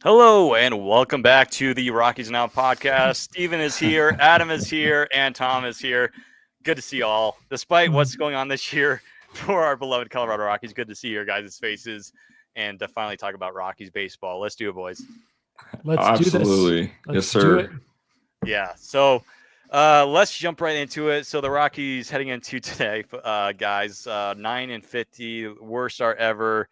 Hello and welcome back to the Rockies Now podcast. Steven is here, Adam is here, and Tom is here. Good to see you all. Despite what's going on this year for our beloved Colorado Rockies, good to see your guys' faces and to finally talk about Rockies baseball. Let's do it, boys. Let's do this. Absolutely. Yes, sir. Yeah, so let's jump right into it. So the Rockies heading into today, guys, 9-50, worst start ever.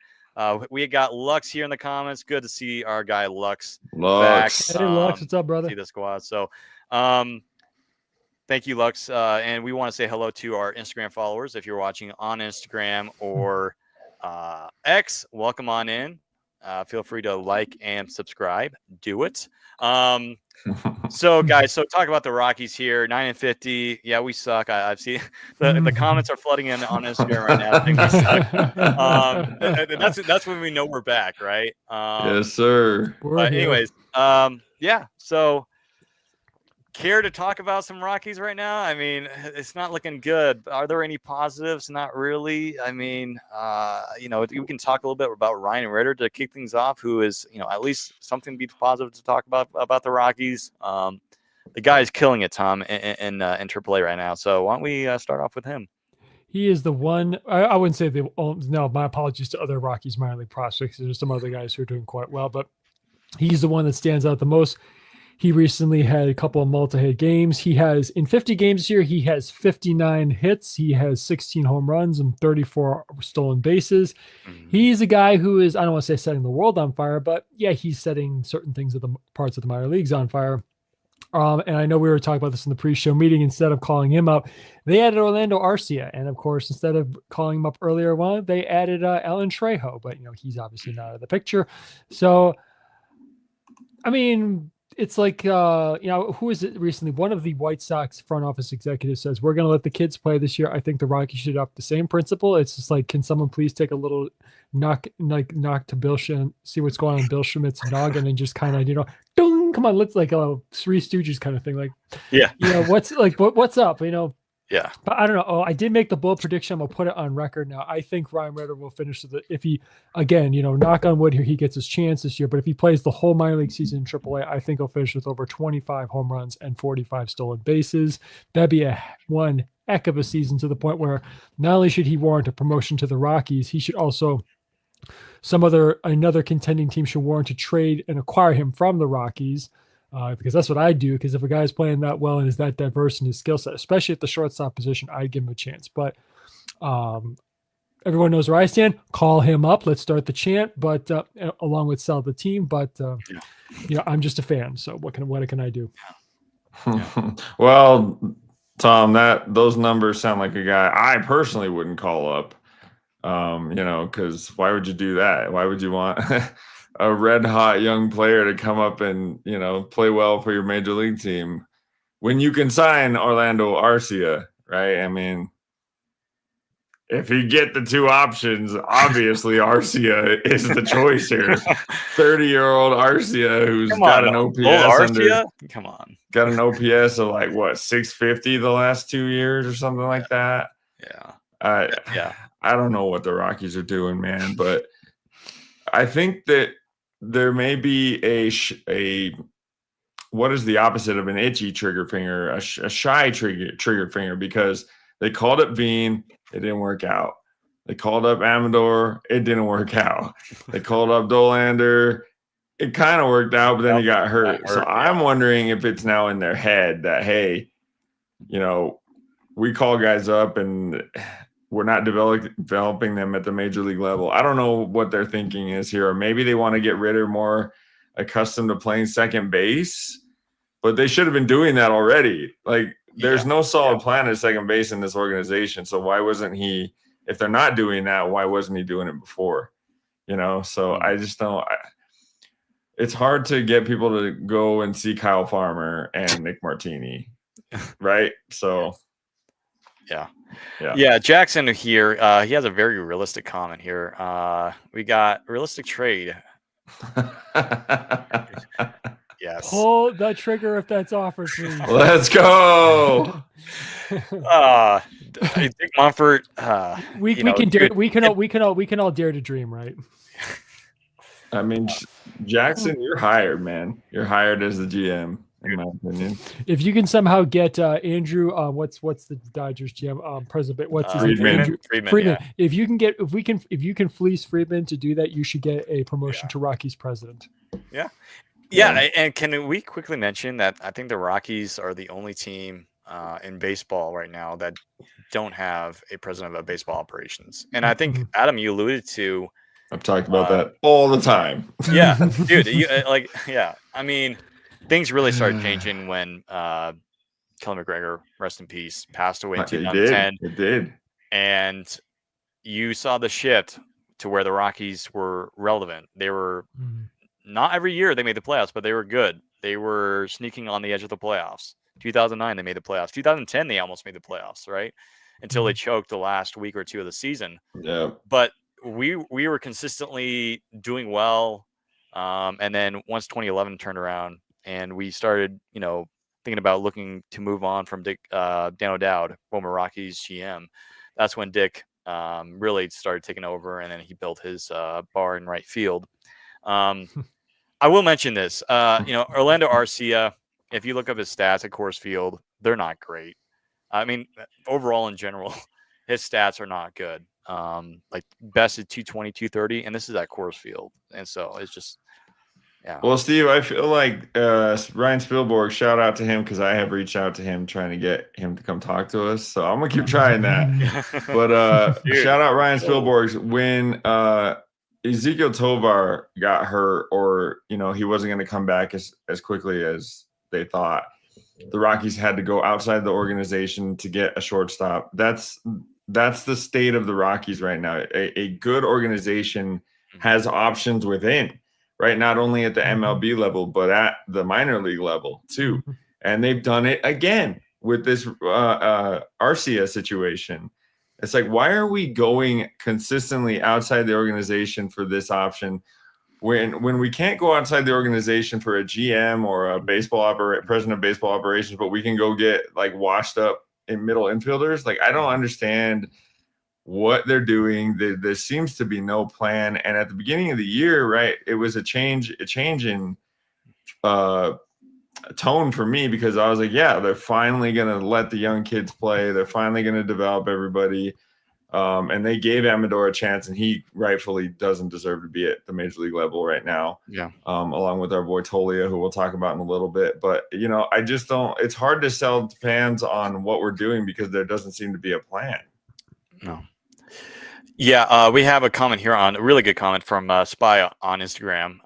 We got Lux here in the comments. Good to see our guy Lux back. Hey, Lux, what's up, brother? See the squad. So, thank you, Lux. And we want to say hello to our Instagram followers. If you're watching on Instagram or X, welcome on in. Feel free to like and subscribe. Do it. So, guys, talk about the Rockies here. 9-50. Yeah, we suck. I've seen the comments are flooding in on Instagram right now. I think we suck. That's when we know we're back, right? Yes, sir. But anyways, yeah. So, care to talk about some Rockies right now? I mean, it's not looking good. Are there any positives? Not really. I mean, we can talk a little bit about Ryan Ritter to kick things off, who is, at least something to be positive to talk about the Rockies. The guy is killing it, Tom, in AAA right now. So why don't we start off with him? He is the one. I wouldn't say no. My apologies to other Rockies minor league prospects. There's some other guys who are doing quite well, but he's the one that stands out the most. He recently had a couple of multi-hit games. He has, in 50 games this year, he has 59 hits. He has 16 home runs and 34 stolen bases. He's a guy who is, I don't want to say setting the world on fire, but yeah, he's setting certain things of the parts of the minor leagues on fire. And I know we were talking about this in the pre-show meeting. Instead of calling him up, they added Orlando Arcia. And of course, instead of calling him up earlier on, they added Alan Trejo. But, he's obviously not in the picture. So, I mean, it's like, who is it recently? One of the White Sox front office executives says, we're going to let the kids play this year. I think the Rockies should adopt the same principle. It's just like, can someone please take a little knock to Bill Schmidt, see what's going on in Bill Schmidt's noggin and just kind of, ding, come on, let's like a Three Stooges kind of thing. Like, yeah, what's up, Yeah. But I don't know. Oh, I did make the bold prediction. I'm going to put it on record now. I think Ryan Ritter will finish if he, again, knock on wood here, he gets his chance this year. But if he plays the whole minor league season in AAA, I think he'll finish with over 25 home runs and 45 stolen bases. That'd be one heck of a season, to the point where not only should he warrant a promotion to the Rockies, he should also, another contending team should warrant to trade and acquire him from the Rockies. Because that's what I do. Because if a guy's playing that well and is that diverse in his skill set, especially at the shortstop position, I'd give him a chance. But everyone knows where I stand. Call him up. Let's start the chant. But along with sell the team. But I'm just a fan. So what can I do? Yeah. Well, Tom, those numbers sound like a guy I personally wouldn't call up. Because why would you do that? Why would you want a red hot young player to come up and, play well for your major league team when you can sign Orlando Arcia, right? I mean, if you get the two options, obviously Arcia is the choice here. 30-year-old Arcia who's got an OPS got an OPS of like what, 650 the last 2 years or something like that. Yeah. I don't know what the Rockies are doing, man, but I think that there may be a what is the opposite of an itchy trigger finger, a shy trigger finger, because they called up Veen, it didn't work out. They called up Amador, it didn't work out. They called up Dolander, it kind of worked out, but then he got hurt. So I'm wondering if it's now in their head that, hey, we call guys up and we're not developing them at the major league level. I don't know what their thinking is here. Or maybe they want to get Ritter more accustomed to playing second base, but they should have been doing that already. Like, there's no solid plan at second base in this organization. So why wasn't he, if they're not doing that, why wasn't he doing it before? So I just don't. It's hard to get people to go and see Kyle Farmer and Nick Martini, right? So, Yeah. Jackson here. He has a very realistic comment here. We got realistic trade. Yes. Pull the trigger if that's offered, please. Let's go. Dick Mumford. We can all dare to dream, right? I mean, Jackson, you're hired, man. You're hired as the GM, in my opinion. If you can somehow get Andrew, what's the Dodgers GM president? What's his name? Friedman. Andrew Friedman. Yeah. If you can fleece Friedman to do that, you should get a promotion to Rockies president. Yeah, and can we quickly mention that I think the Rockies are the only team in baseball right now that don't have a president of baseball operations. And I think, Adam, you alluded to. I've talked about that all the time. Yeah, dude. I mean, things really started changing when Kelly McGregor, rest in peace, passed away in 2010. It did. And you saw the shift to where the Rockies were relevant. They were not every year they made the playoffs, but they were good. They were sneaking on the edge of the playoffs. 2009, they made the playoffs. 2010, they almost made the playoffs, right? Until they choked the last week or two of the season. Yeah. But we were consistently doing well. And then once 2011 turned around and we started, thinking about looking to move on from Dan O'Dowd, former Rockies GM, that's when Dick really started taking over, and then he built his bar in right field. I will mention this. Orlando Arcia, if you look up his stats at Coors Field, they're not great. I mean, overall in general, his stats are not good. Like best is 220, 230, and this is at Coors Field. And so it's just, yeah. Well, Steve, I feel like Ryan Spielborg, shout out to him because I have reached out to him trying to get him to come talk to us. So I'm going to keep trying that. But shout out Ryan Spielborg. When Ezekiel Tovar got hurt, or he wasn't going to come back as quickly as they thought, the Rockies had to go outside the organization to get a shortstop. That's the state of the Rockies right now. A good organization has options within, right? Not only at the MLB level, but at the minor league level too. And they've done it again with this Arcia situation. It's like, why are we going consistently outside the organization for this option when we can't go outside the organization for a GM or a president of baseball operations, but we can go get like washed up in middle infielders? Like, I don't understand what they're doing. There seems to be no plan. And at the beginning of the year, right, it was a change in tone for me, because I was like, yeah, they're finally going to let the young kids play. They're finally going to develop everybody. And they gave Amador a chance, and he rightfully doesn't deserve to be at the major league level right now. Yeah. Along with our boy Tolia, who we'll talk about in a little bit. But, I just don't – it's hard to sell fans on what we're doing because there doesn't seem to be a plan. No. Yeah, we have a comment here a really good comment from Spy on Instagram.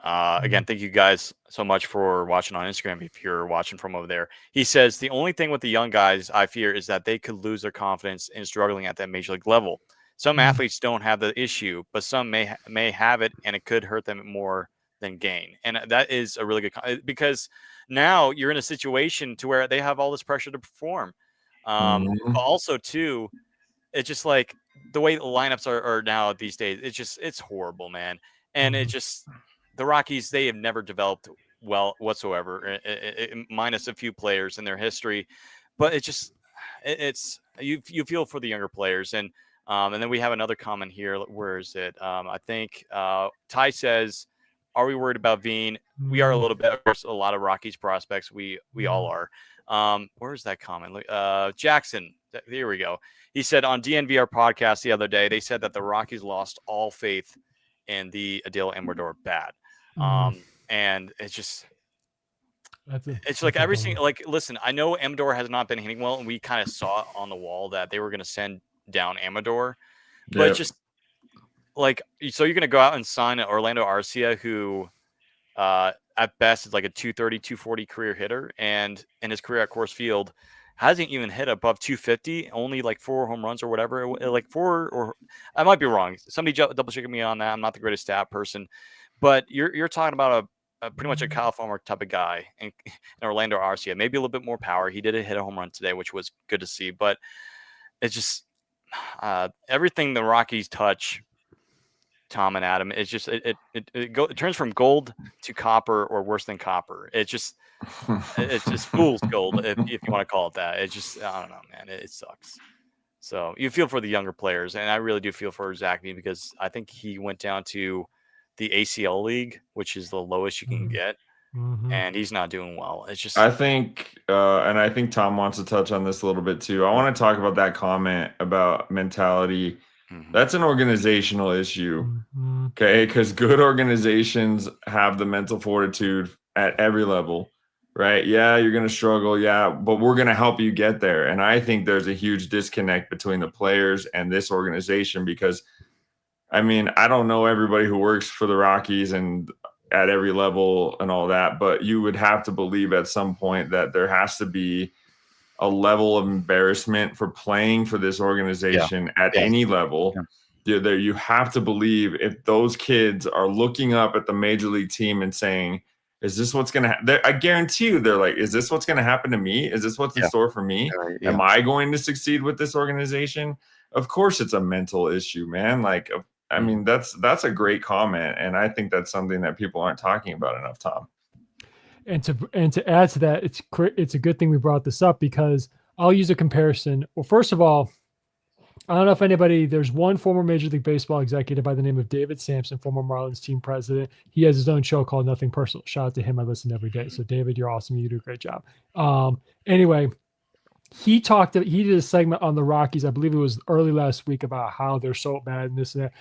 Again, thank you guys so much for watching on Instagram if you're watching from over there. He says, the only thing with the young guys I fear is that they could lose their confidence in struggling at that major league level. Some athletes don't have the issue, but some may have it, and it could hurt them more than gain. And that is a really good comment, because now you're in a situation to where they have all this pressure to perform. But also, too, it's just like the way the lineups are now these days, it's horrible, man. And the Rockies, they have never developed well whatsoever, minus a few players in their history. But you feel for the younger players. And then we have another comment here. Where is it? I think Ty says, are we worried about Veen? We are a little bit. Of course, a lot of Rockies prospects. We all are. Where's that comment? Jackson. Here we go. He said on DNVR podcast the other day, they said that the Rockies lost all faith in the Adil Amador bat. And it's like every single, listen, I know Amador has not been hitting well, and we kind of saw it on the wall that they were going to send down Amador, but it's just like, so you're going to go out and sign an Orlando Arcia, who at best is like a 230, 240 career hitter, and in his career at Coors Field hasn't even hit above 250, only like 4 home runs or whatever, like 4, or I might be wrong. Somebody double checking me on that. I'm not the greatest stat person, but you're talking about a pretty much a Kyle Farmer type of guy in Orlando Arcia, maybe a little bit more power. He did hit a home run today, which was good to see, but it's just everything the Rockies touch, Tom and Adam, it's just it turns from gold to copper, or worse than copper. It's just fool's gold, if you want to call it that. It's just, I don't know, man. It sucks. So you feel for the younger players, and I really do feel for Zach Veen, because I think he went down to the ACL league, which is the lowest you can get, and he's not doing well. It's just I think, and I think Tom wants to touch on this a little bit too. I want to talk about that comment about mentality. That's an organizational issue, okay? Because good organizations have the mental fortitude at every level, right? Yeah, you're going to struggle, yeah, but we're going to help you get there. And I think there's a huge disconnect between the players and this organization because, I mean, I don't know everybody who works for the Rockies and at every level and all that, but you would have to believe at some point that there has to be a level of embarrassment for playing for this organization at any level. You have to believe if those kids are looking up at the major league team and saying, is this what's going to happen? I guarantee you they're like, is this what's going to happen to me? Is this what's in store for me? Am I going to succeed with this organization? Of course it's a mental issue, man. Like, I mean, that's a great comment. And I think that's something that people aren't talking about enough, Tom. And to add to that, it's a good thing we brought this up because I'll use a comparison. Well, first of all, I don't know if anybody, there's one former Major League Baseball executive by the name of David Sampson, former Marlins team president. He has his own show called Nothing Personal. Shout out to him. I listen every day. So David, you're awesome. You do a great job. Anyway, he did a segment on the Rockies. I believe it was early last week about how they're so bad and this and that.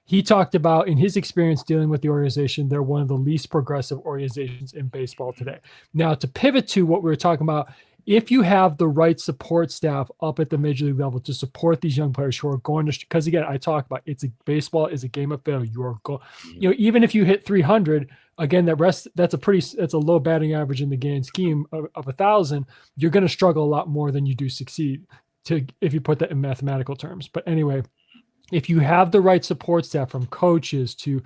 He talked about, in his experience dealing with the organization, they're one of the least progressive organizations in baseball today. Now, to pivot to what we were talking about, if you have the right support staff up at the major league level to support these young players who are going to, because again, I talk about baseball is a game of failure. You are going, even if you hit 300, again, that's a low batting average in the game scheme of 1,000. You're going to struggle a lot more than you do succeed if you put that in mathematical terms. But anyway, if you have the right support staff from coaches to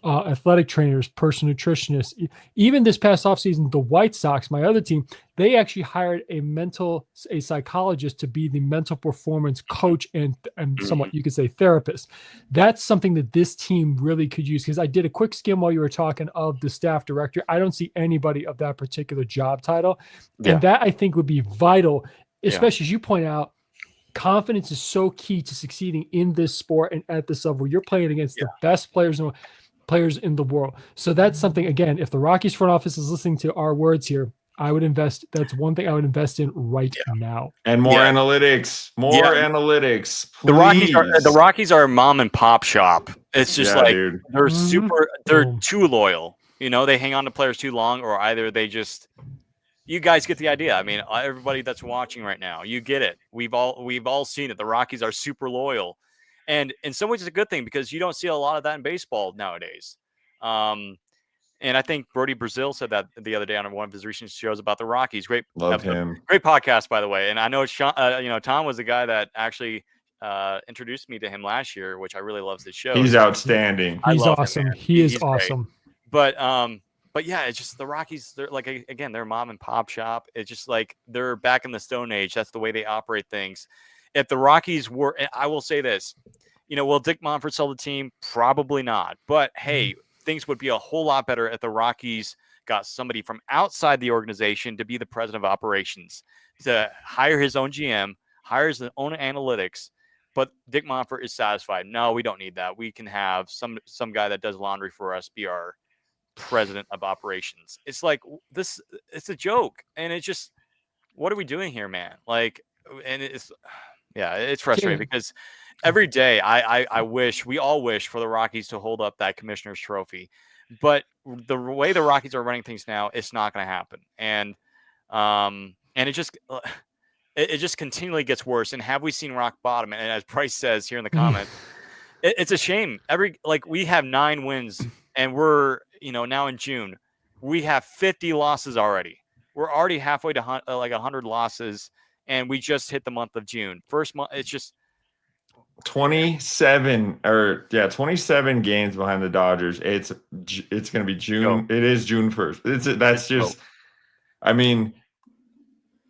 athletic trainers, personal nutritionists, even this past offseason, the White Sox, my other team, they actually hired a psychologist to be the mental performance coach and somewhat, you could say, therapist. That's something that this team really could use because I did a quick skim while you were talking of the staff director. I don't see anybody of that particular job title. And that I think would be vital, especially as you point out. Confidence is so key to succeeding in this sport and at this level. You're playing against the best players in the world. So that's something, again, if the Rockies front office is listening to our words here, I would invest. That's one thing I would invest in right now. And more analytics, analytics. Please. The Rockies are a mom and pop shop. It's just dude. They're too loyal. They hang on to players too long, or either they just, you guys get the idea. I mean, everybody that's watching right now, you get it. We've all seen it. The Rockies are super loyal. And in some ways, it's a good thing because you don't see a lot of that in baseball nowadays. And I think Brody Brazil said that the other day on one of his recent shows about the Rockies. Great, love him. Great podcast, by the way. And I know Sean, Tom was the guy that actually introduced me to him last year, which I really love his show. He's outstanding. He's awesome. He's awesome. Great. But yeah, it's just the Rockies. They're like, again, they're a mom and pop shop. It's just like they're back in the Stone Age. That's the way they operate things. If the Rockies were, I will say this, will Dick Monfort sell the team? Probably not. But hey, things would be a whole lot better if the Rockies got somebody from outside the organization to be the president of operations, to hire his own GM, hires his own analytics. But Dick Monfort is satisfied. No, we don't need that. We can have some guy that does laundry for us be our president of operations. It's like this. It's a joke, and it's just, what are we doing here, man? Like, and it's frustrating because every day we all wish for the Rockies to hold up that commissioner's trophy, but the way the Rockies are running things now, it's not going to happen, and it just continually gets worse. And have we seen rock bottom? And as Bryce says here in the comments, it's a shame. We have 9 wins. And we're, now in June, we have 50 losses already. We're already halfway to 100 losses, and we just hit the month of June. First month, it's just 27 games behind the Dodgers. It's going to be June. It is June 1st. I mean,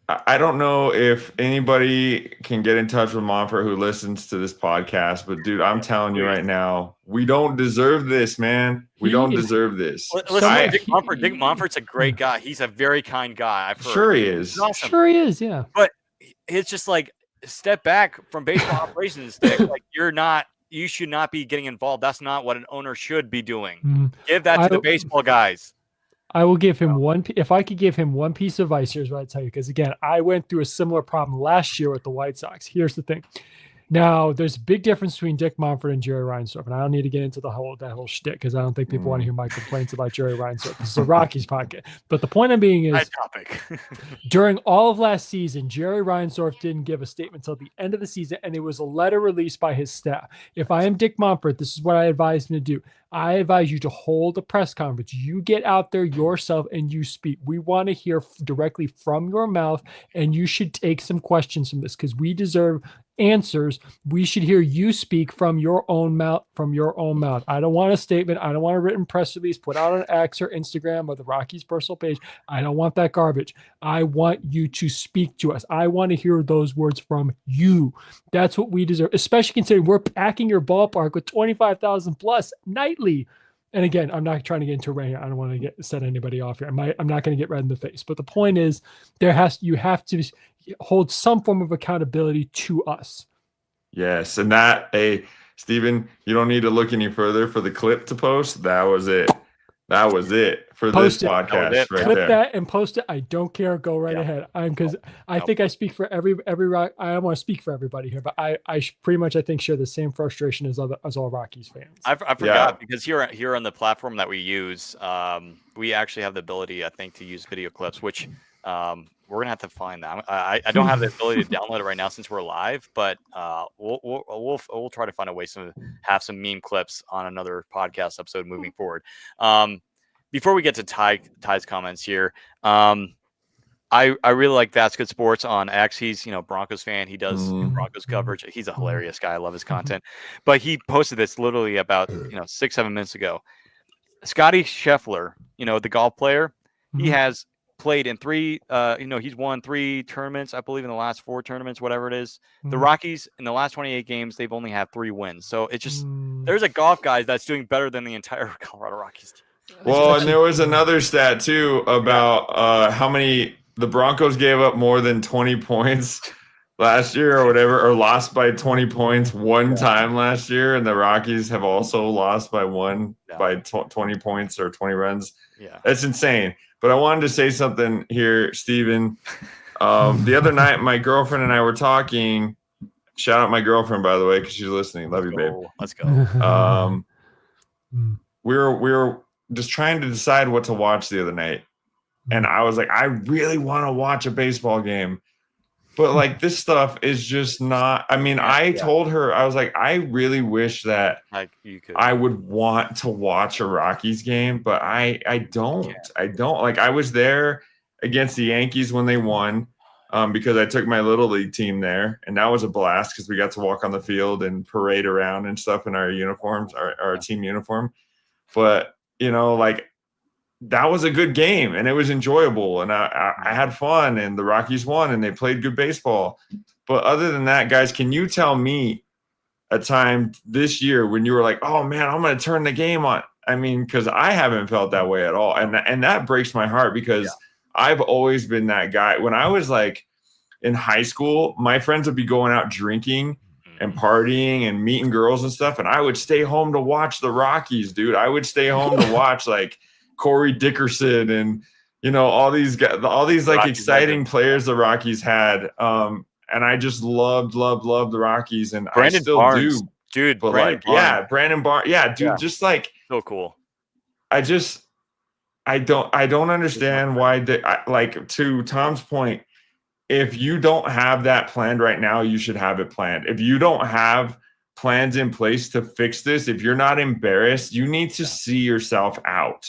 I don't know if anybody can get in touch with Monfort who listens to this podcast, but dude, I'm telling you right now, we don't deserve this, man. We don't deserve this. Listen, Dick Monfort's a great guy. He's a very kind guy. I've heard. Sure he is. Awesome. Sure he is, yeah. But it's just like, step back from baseball operations, Dick. Like, you're not you should not be getting involved. That's not what an owner should be doing. Mm. Give that to the baseball guys. I will give him if I could give him one piece of advice, here's what I'd tell you. Because again, I went through a similar problem last year with the White Sox. Here's the thing. Now, there's a big difference between Dick Monfort and Jerry Reinsdorf, and I don't need to get into that whole shtick because I don't think people want to hear my complaints about Jerry Reinsdorf. This is a Rockies podcast. But the point I'm being is, topic. during all of last season, Jerry Reinsdorf didn't give a statement until the end of the season, and it was a letter released by his staff. If I am Dick Monfort, this is what I advise him to do. I advise you to hold a press conference. You get out there yourself and you speak. We want to hear directly from your mouth, and you should take some questions from this because we deserve answers. We should hear you speak from your own mouth. I don't want a statement. I don't want a written press release put out on X or Instagram or the Rockies personal page. I don't want that garbage. I want you to speak to us. I want to hear those words from you. That's what we deserve, especially considering we're packing your ballpark with 25,000 plus nightly. And again, I'm not trying to get into a rant here. I don't want to set anybody off here. I'm not going to get red in the face. But the point is, you have to hold some form of accountability to us. Yes, and Steven, you don't need to look any further for the clip to post. That was it. That was it for Post this it. podcast right Clip there. that and post it. I don't care. Go right ahead. I think I speak for every rock. I don't want to speak for everybody here, but I pretty much I think share the same frustration as all Rockies fans. I forgot because here on the platform that we use, we actually have the ability, I think, to use video clips, which we're gonna have to find that. I don't have the ability to download it right now since we're live, but we'll try to find a way to have some meme clips on another podcast episode moving forward. Before we get to Ty's comments here, I really like That's Good Sports on X. He's Broncos fan. He does Broncos coverage. He's a hilarious guy. I love his content. But he posted this literally about 6-7 minutes ago. Scotty Scheffler, the golf player, he has played in 3 he's won 3 tournaments, I believe, in the last 4 tournaments, whatever it is. The Rockies in the last 28 games, they've only had 3 wins. So it's just there's a golf guy that's doing better than the entire Colorado Rockies team. Well, and there was another stat too about how many the Broncos gave up more than 20 points last year or whatever, or lost by 20 points one time last year, and the Rockies have also lost by 20 points or 20 runs. Yeah, that's insane. But I wanted to say something here, Steven. The other night, my girlfriend and I were talking. Shout out my girlfriend, by the way, because she's listening. Love you, babe. Let's go. We were just trying to decide what to watch the other night. And I was like, I really want to watch a baseball game. But like this stuff is just not. I mean, I told her, I was like, I really wish that I would want to watch a Rockies game, but I don't. I don't. Like I was there against the Yankees when they won because I took my little league team there, and that was a blast because we got to walk on the field and parade around and stuff in our uniforms, our team uniform. But like that was a good game and it was enjoyable and I had fun and the Rockies won and they played good baseball. But other than that, guys, can you tell me a time this year when you were like, oh man, I'm going to turn the game on? I mean, because I haven't felt that way at all. And that breaks my heart because I've always been that guy. When I was like in high school, my friends would be going out drinking and partying and meeting girls and stuff. And I would stay home to watch the Rockies, dude. I would stay home to watch like Corey Dickerson and, all these guys, all these like Rockies exciting players the Rockies had. And I just loved the Rockies and Brandon I still Barnes, do. Dude, but Brandon like, Barnes. Brandon Barnes. Yeah, dude, just like so cool. I don't understand why like to Tom's point, if you don't have that planned right now, you should have it planned. If you don't have plans in place to fix this, if you're not embarrassed, you need to see yourself out.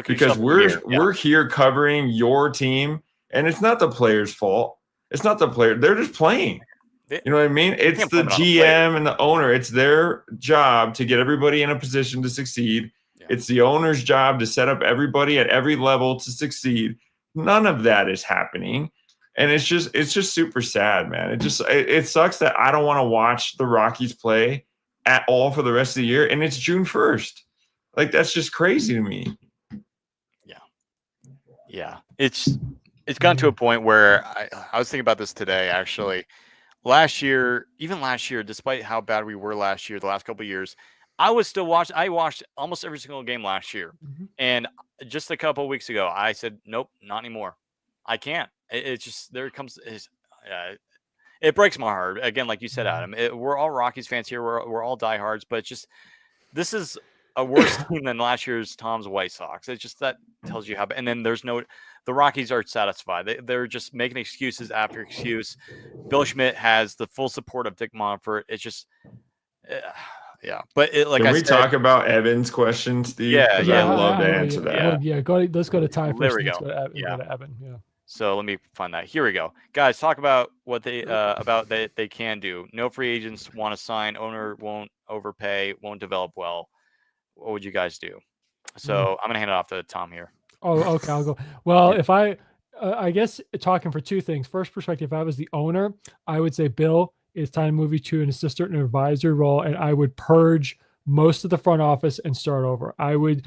Because we're here covering your team, and it's not the players' fault. It's not the player. They're just playing. You know what I mean? It's the GM and the owner. It's their job to get everybody in a position to succeed. Yeah. It's the owner's job to set up everybody at every level to succeed. None of that is happening. And it's just super sad, man. It sucks that I don't want to watch the Rockies play at all for the rest of the year. And it's June 1st. Like, that's just crazy to me. Yeah. It's gotten to a point where I was thinking about this today, actually. last year, despite how bad we were last year, the last couple of years, I was still watching. I watched almost every single game last year, and just a couple of weeks ago, I said, "Nope, not anymore. I can't." It's just there comes. It breaks my heart again, like you said, Adam. We're all Rockies fans here. We're all diehards, but it's just this is a worse team than last year's Tom's White Sox. It's just that tells you how. And then the Rockies are satisfied. They're just making excuses after excuse. Bill Schmidt has the full support of Dick Monfort. It's just, yeah. But Can we talk about Evan's question, Steve? Yeah, because I love to answer that. Let's go to Ty first. There we go to Evan. Yeah. So let me find that. Here we go, guys. Talk about what they can do. No free agents want to sign. Owner won't overpay. Won't develop well. What would you guys do? So I'm gonna hand it off to Tom here. Oh, okay. I'll go. Well, if I guess talking for two things. First perspective, if I was the owner, I would say, Bill, it's time to move you to an assistant and advisory role, and I would purge most of the front office and start over. And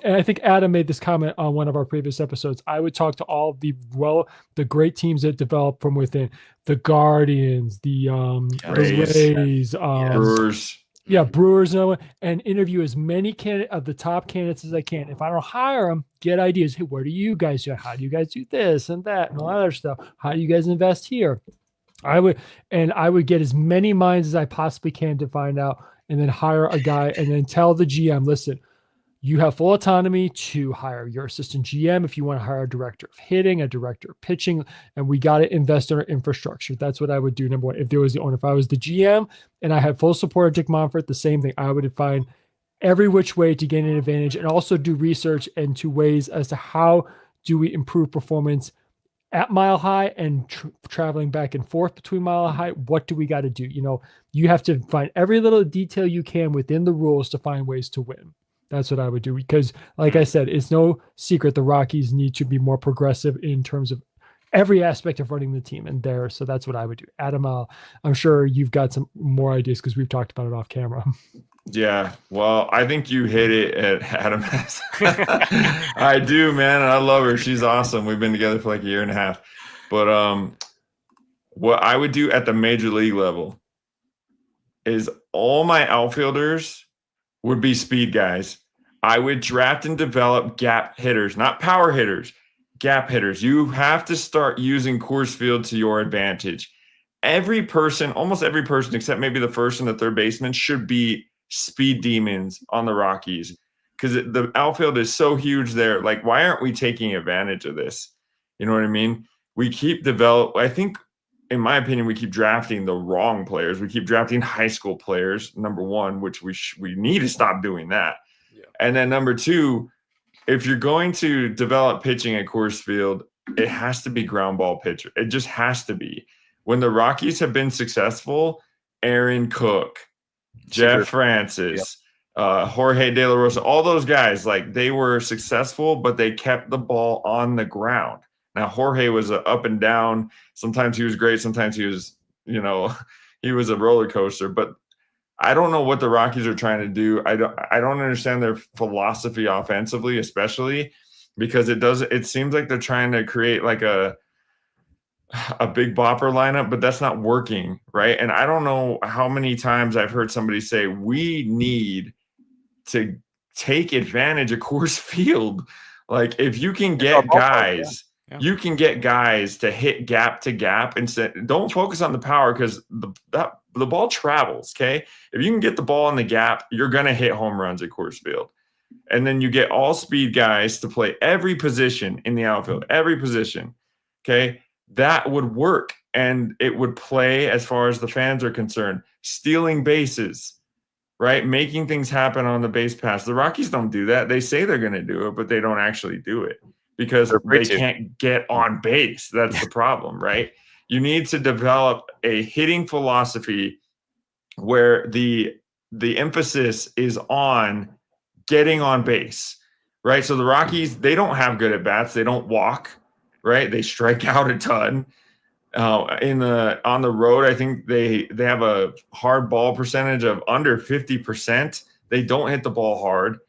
I think Adam made this comment on one of our previous episodes. I would talk to all the great teams that develop from within, the Guardians, the Rays, Brewers. Yeah, Brewers and interview as many of the top candidates as I can. If I don't hire them, get ideas. Hey, what do you guys do? How do you guys do this and that and all that other stuff? How do you guys invest here? I would get as many minds as I possibly can to find out, and then hire a guy and then tell the GM, listen, you have full autonomy to hire your assistant GM if you want to hire a director of hitting, a director of pitching, and we got to invest in our infrastructure. That's what I would do, number one. If there was the owner, if I was the GM and I had full support of Dick Monfort, the same thing. I would find every which way to gain an advantage and also do research into ways as to how do we improve performance at Mile High and traveling back and forth between Mile High. What do we got to do? You have to find every little detail you can within the rules to find ways to win. That's what I would do, because like I said, it's no secret the Rockies need to be more progressive in terms of every aspect of running the team and there. So that's what I would do. Adam, I'm sure you've got some more ideas because we've talked about it off camera. Yeah, well, I think you hit it at Adam. I do, man. I love her. She's awesome. We've been together for like a year and a half. But what I would do at the major league level is all my outfielders would be speed guys. I would draft and develop gap hitters, not power hitters, gap hitters. You have to start using Coors Field to your advantage. Almost every person, except maybe the first and the third baseman, should be speed demons on the Rockies, because the outfield is so huge there. Like, why aren't we taking advantage of this? You know what I mean? I think, in my opinion, we keep drafting the wrong players. We keep drafting high school players, number one, which we need to stop doing that. Yeah. And then number two, if you're going to develop pitching at Coors Field, it has to be ground ball pitcher. It just has to be. When the Rockies have been successful, Aaron Cook, Jeff Francis, Jorge De La Rosa, all those guys, like, they were successful, but they kept the ball on the ground. Now, Jorge was up and down. Sometimes he was great. Sometimes he was, he was a roller coaster. But I don't know what the Rockies are trying to do. I don't understand their philosophy offensively, especially because it seems like they're trying to create like a big bopper lineup, but that's not working, right? And I don't know how many times I've heard somebody say we need to take advantage of Coors Field. Like, if you can get guys. Yeah. You can get guys to hit gap to gap and don't focus on the power, because the ball travels, okay? If you can get the ball in the gap, you're going to hit home runs at Coors Field. And then you get all speed guys to play every position in the outfield, every position, okay? That would work, and it would play, as far as the fans are concerned, stealing bases, right? Making things happen on the base pass. The Rockies don't do that. They say they're going to do it, but they don't actually do it, because they can't get on base. That's the problem, right? You need to develop a hitting philosophy where the emphasis is on getting on base, right? So the Rockies, they don't have good at bats. They don't walk, right? They strike out a ton. On the road, I think they have a hard ball percentage of under 50%. They don't hit the ball hard.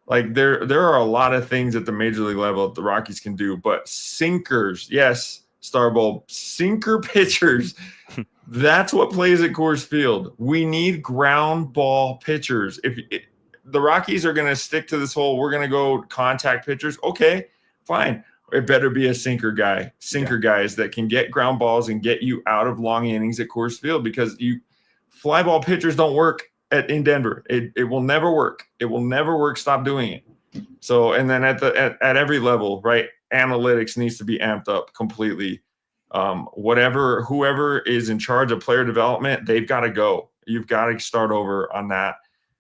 Like, there are a lot of things at the major league level that the Rockies can do, but sinkers, yes, Starbowl, sinker pitchers That's what plays at Coors Field. We need ground ball pitchers. The Rockies are going to stick to this whole, we're going to go contact pitchers. Okay, fine. It better be a sinker guys that can get ground balls and get you out of long innings at Coors Field, because fly ball pitchers don't work in Denver. It will never work. It will never work. Stop doing it. So, and then at every level, right? Analytics needs to be amped up completely. Whoever is in charge of player development, they've got to go. You've got to start over on that.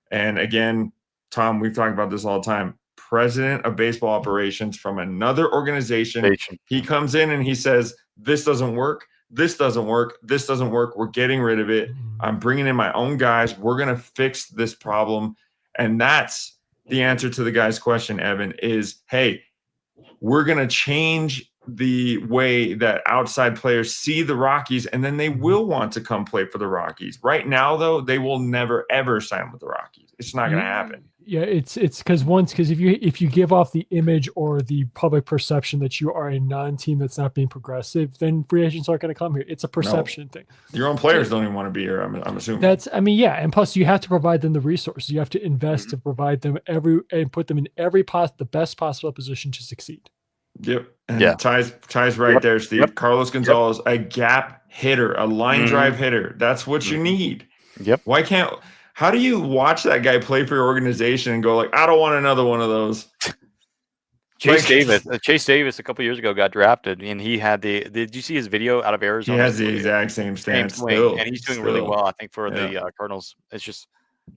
And again, Tom, we've talked about this all the time. President of baseball operations from another organization, he comes in and he says, this doesn't work. This doesn't work. This doesn't work. We're getting rid of it. I'm bringing in my own guys. We're going to fix this problem. And that's the answer to the guy's question, Evan, is, hey, we're going to change the way that outside players see the Rockies, and then they will want to come play for the Rockies. Right now, though, they will never, ever sign with the Rockies. It's not going to happen. Yeah, it's because if you give off the image or the public perception that you are a non-team that's not being progressive, then free agents aren't going to come here. It's a perception thing. Your own players don't even want to be here. I'm assuming. And plus you have to provide them the resources. You have to invest to provide them and put them in the best possible position to succeed. Yep. And ties right there, Steve. Yep. Carlos Gonzalez, a gap hitter, a line drive hitter. That's what you need. Yep. How do you watch that guy play for your organization and go like, I don't want another one of those? Chase Davis a couple years ago got drafted, and he had did you see his video out of Arizona? He has the exact same stance still, and he's doing really well, I think, for the Cardinals. It's just,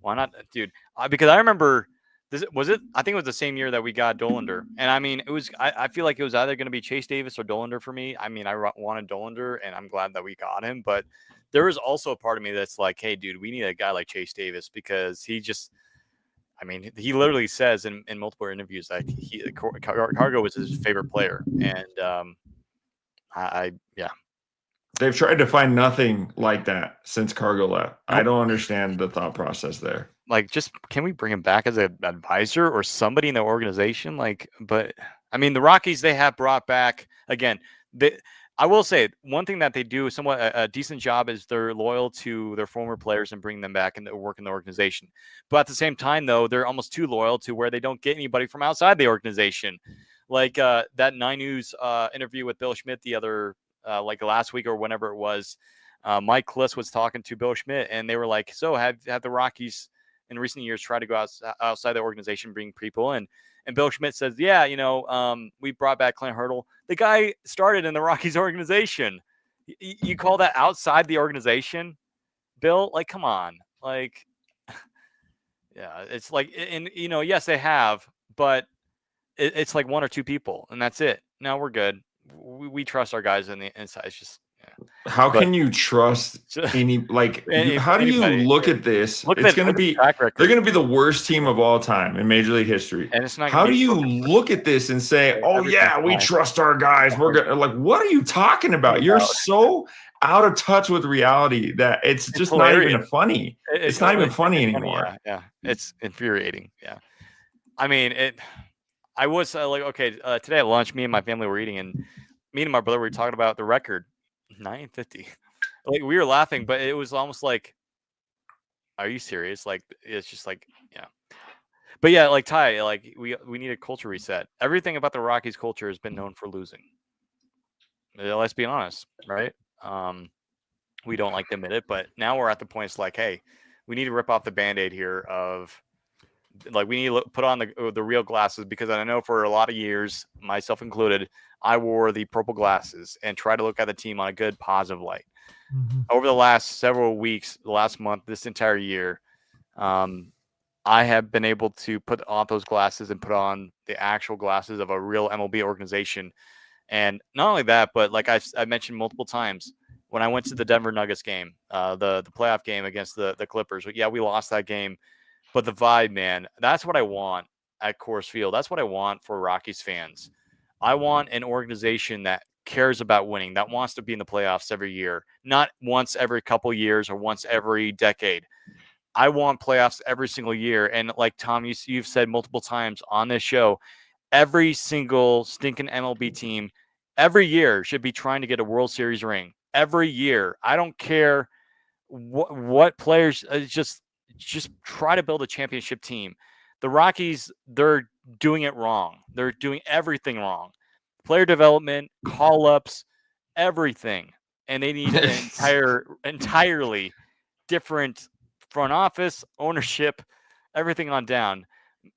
why not, dude? Because I remember, I think it was the same year that we got Dollander. And I mean, I feel like it was either going to be Chase Davis or Dollander for me. I mean, I wanted Dollander, and I'm glad that we got him. But there was also a part of me that's like, hey, dude, we need a guy like Chase Davis, because he literally says in multiple interviews that Cargo was his favorite player. And they've tried to find nothing like that since Cargo left. I don't understand the thought process there. Like, just, can we bring him back as an advisor or somebody in the organization? But I mean, the Rockies, they have brought back, again, I will say one thing that they do somewhat a decent job is they're loyal to their former players and bring them back and work in the organization. But at the same time, though, they're almost too loyal to where they don't get anybody from outside the organization. Like that 9 News interview with Bill Schmidt the other, last week or whenever it was, Mike Kliss was talking to Bill Schmidt, and they were like, so have the Rockies in recent years tried to go outside the organization, bring people in? And Bill Schmidt says, yeah, we brought back Clint Hurdle. The guy started in the Rockies organization. You call that outside the organization, Bill? Like, come on. Like, yeah, it's like, and yes, they have, but it's like 1 or 2 people, and that's it. No, we're good. We trust our guys on the inside. It's just, how can you trust any, how do you look at this? It's going to be, they're going to be the worst team of all time in Major League history. And it's not. How do you look at this and say, oh yeah, we trust our guys? We're going to, like, what are you talking about? You're so out of touch with reality that it's just hilarious. Not even funny. It's not even funny anymore. Yeah. It's infuriating. Yeah. I mean, I was today at lunch, me and my family were eating, and me and my brother were talking about the record. 950. Like, we were laughing, but it was almost like, are you serious? Like, it's just like, yeah. But yeah, like, Ty, like, we need a culture reset. Everything about the Rockies culture has been known for losing. Let's be honest, right? We don't like to admit it, but now we're at the point, it's like, hey, we need to rip off the Band-Aid here of, like, we need to put on the real glasses, because I know for a lot of years, myself included, I wore the purple glasses and try to look at the team on a good, positive light. Mm-hmm. Over the last several weeks, the last month, this entire year, I have been able to put off those glasses and put on the actual glasses of a real MLB organization. And not only that, but like I mentioned multiple times, when I went to the Denver Nuggets game, the playoff game against the Clippers, yeah, we lost that game. But the vibe, man, that's what I want at Coors Field. That's what I want for Rockies fans. I want an organization that cares about winning, that wants to be in the playoffs every year, not once every couple years or once every decade. I want playoffs every single year. And like, Tom, you've said multiple times on this show, every single stinking MLB team every year should be trying to get a World Series ring. every year. I don't care what players. Just try to build a championship team. The Rockies, they're doing it wrong. They're doing everything wrong. Player development, call ups, everything, and they need an entirely different front office, ownership, everything on down.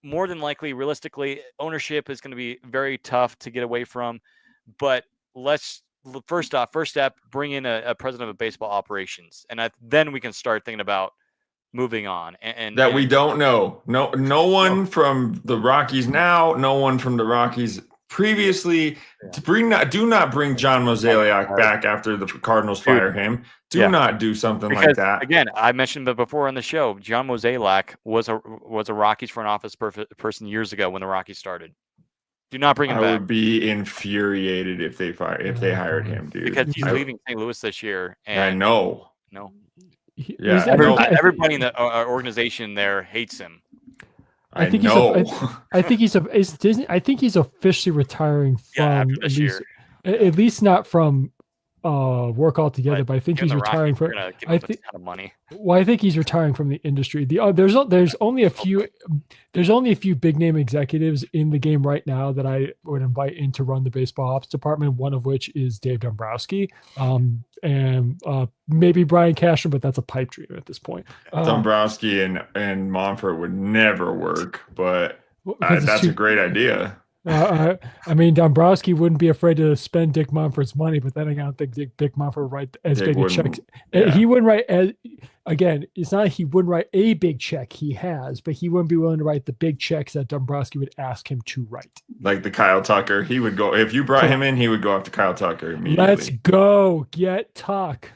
More than likely, realistically, ownership is going to be very tough to get away from. But let's first step, bring in a president of baseball operations, and then we can start thinking about moving on. And we don't know. No one from the Rockies now. No one from the Rockies previously. Yeah. Do not bring John Mozeliak back after the Cardinals fire him. Do not do something like that. Again, I mentioned that before on the show. John Mozeliak was a Rockies front office person years ago when the Rockies started. Do not bring him back. I would be infuriated if they hired him, dude. Because he's leaving St. Louis this year. And I know. No. Yeah, everybody in the organization there hates him. I think he's officially retiring from at least not from work altogether, but I think he's retiring from. I think money. Well, I think he's retiring from the industry. There's only a few big name executives in the game right now that I would invite in to run the baseball ops department. One of which is Dave Dombrowski, and maybe Brian Cashman, but that's a pipe dream at this point. Dombrowski and Monfort would never work, but that's a great idea. I mean, Dombrowski wouldn't be afraid to spend Dick Monfort's money, but then I don't think Dick Monfort would write as big a check. Yeah. He wouldn't write again. It's not he wouldn't write a big check. He has, but he wouldn't be willing to write the big checks that Dombrowski would ask him to write. Like the Kyle Tucker, he would go if you brought him in. He would go after Kyle Tucker immediately. Let's go get Tuck,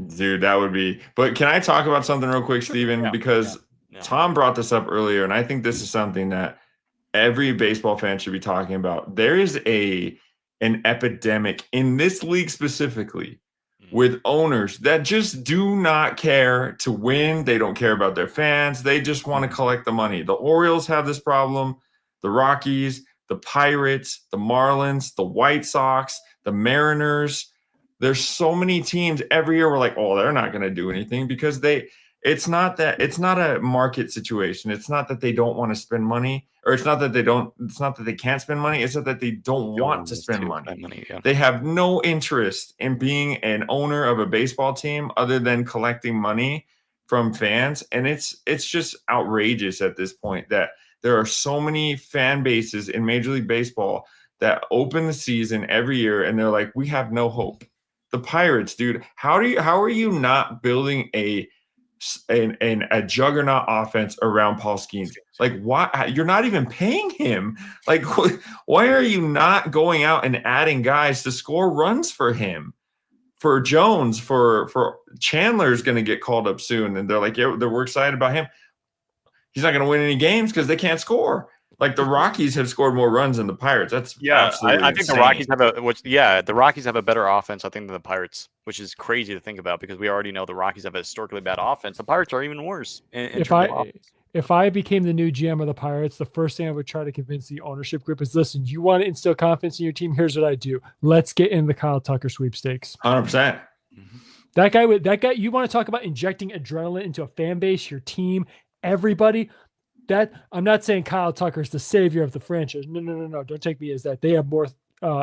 dude. That would be. But can I talk about something real quick, Steven? Because Tom brought this up earlier, and I think this is something that every baseball fan should be talking about. There is an epidemic in this league specifically with owners that just do not care to win. They don't care about their fans. They just want to collect the money. The Orioles have this problem. The Rockies, the Pirates, the Marlins, the White Sox, the Mariners. There's so many teams every year. We're like, oh, they're not going to do anything because it's not a market situation. It's not that they don't want to spend money, or it's not that they can't spend money. It's not that they don't want to spend money. They have no interest in being an owner of a baseball team other than collecting money from fans. And it's just outrageous at this point that there are so many fan bases in Major League Baseball that open the season every year and they're like, we have no hope. The Pirates, dude, how are you not building a juggernaut offense around Paul Skeens? Like, why? You're not even paying him. Like, why are you not going out and adding guys to score runs for him? For Jones, for Chandler's going to get called up soon, and they're like, yeah, we're excited about him. He's not going to win any games because they can't score. Like the Rockies have scored more runs than the Pirates. That's absolutely I think insane. The Rockies have a better offense, I think, than the Pirates, which is crazy to think about because we already know the Rockies have a historically bad offense. The Pirates are even worse. If I became the new GM of the Pirates, the first thing I would try to convince the ownership group is, listen, you want to instill confidence in your team? Here's what I do. Let's get in the Kyle Tucker sweepstakes. 100%. That guy, you want to talk about injecting adrenaline into a fan base, your team, everybody. That I'm not saying Kyle Tucker is the savior of the franchise. No. Don't take me as that. They have more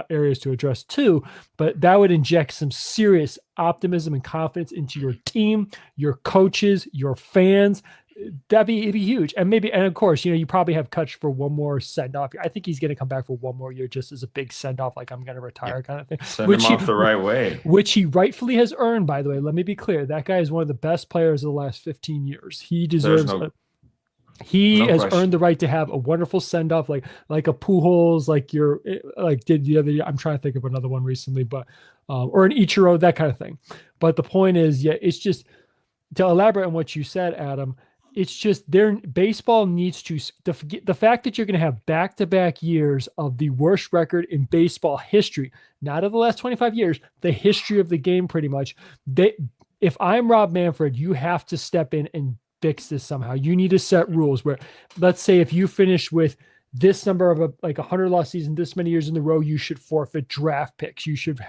areas to address too, but that would inject some serious optimism and confidence into your team, your coaches, your fans. It'd be huge. And of course, you probably have Kutch for one more send off. I think he's going to come back for one more year just as a big send off, like I'm going to retire kind of thing. Send him off the right way. Which he rightfully has earned, by the way. Let me be clear. That guy is one of the best players of the last 15 years. He deserves He has earned the right to have a wonderful send off, like a Pujols, did the other year. I'm trying to think of another one recently, but or an Ichiro, that kind of thing. But the point is, it's just to elaborate on what you said, Adam. It's just baseball needs to the fact that you're going to have back-to-back years of the worst record in baseball history, not of the last 25 years, the history of the game, pretty much. If I'm Rob Manfred, you have to step in and fix this somehow. You need to set rules where, let's say, if you finish with this number of like 100 loss season, this many years in a row, you should forfeit draft picks. You should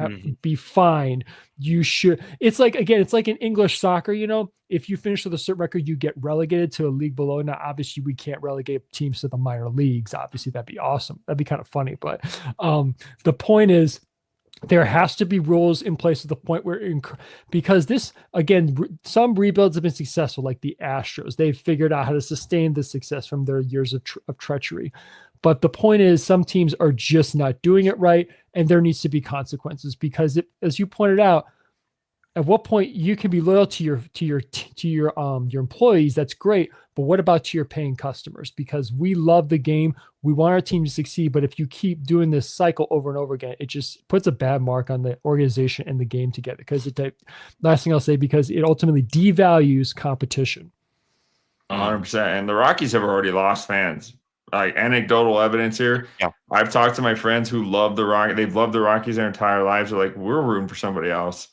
be fined. You should. It's like, again, it's like in English soccer. If you finish with a certain record, you get relegated to a league below. Now, obviously, we can't relegate teams to the minor leagues. Obviously, that'd be awesome. That'd be kind of funny. But the point is, there has to be rules in place to the point where, because this, again, some rebuilds have been successful, like the Astros. They've figured out how to sustain this success from their years of treachery. But the point is, some teams are just not doing it right, and there needs to be consequences. Because as you pointed out, at what point you can be loyal to your employees, that's great. But what about to your paying customers? Because we love the game, we want our team to succeed. But if you keep doing this cycle over and over again, it just puts a bad mark on the organization and the game together. Because last thing I'll say, because it ultimately devalues competition. 100%. And the Rockies have already lost fans. Like, anecdotal evidence here. Yeah. I've talked to my friends who love the Rockies. They've loved the Rockies their entire lives. They're like, we're rooting for somebody else.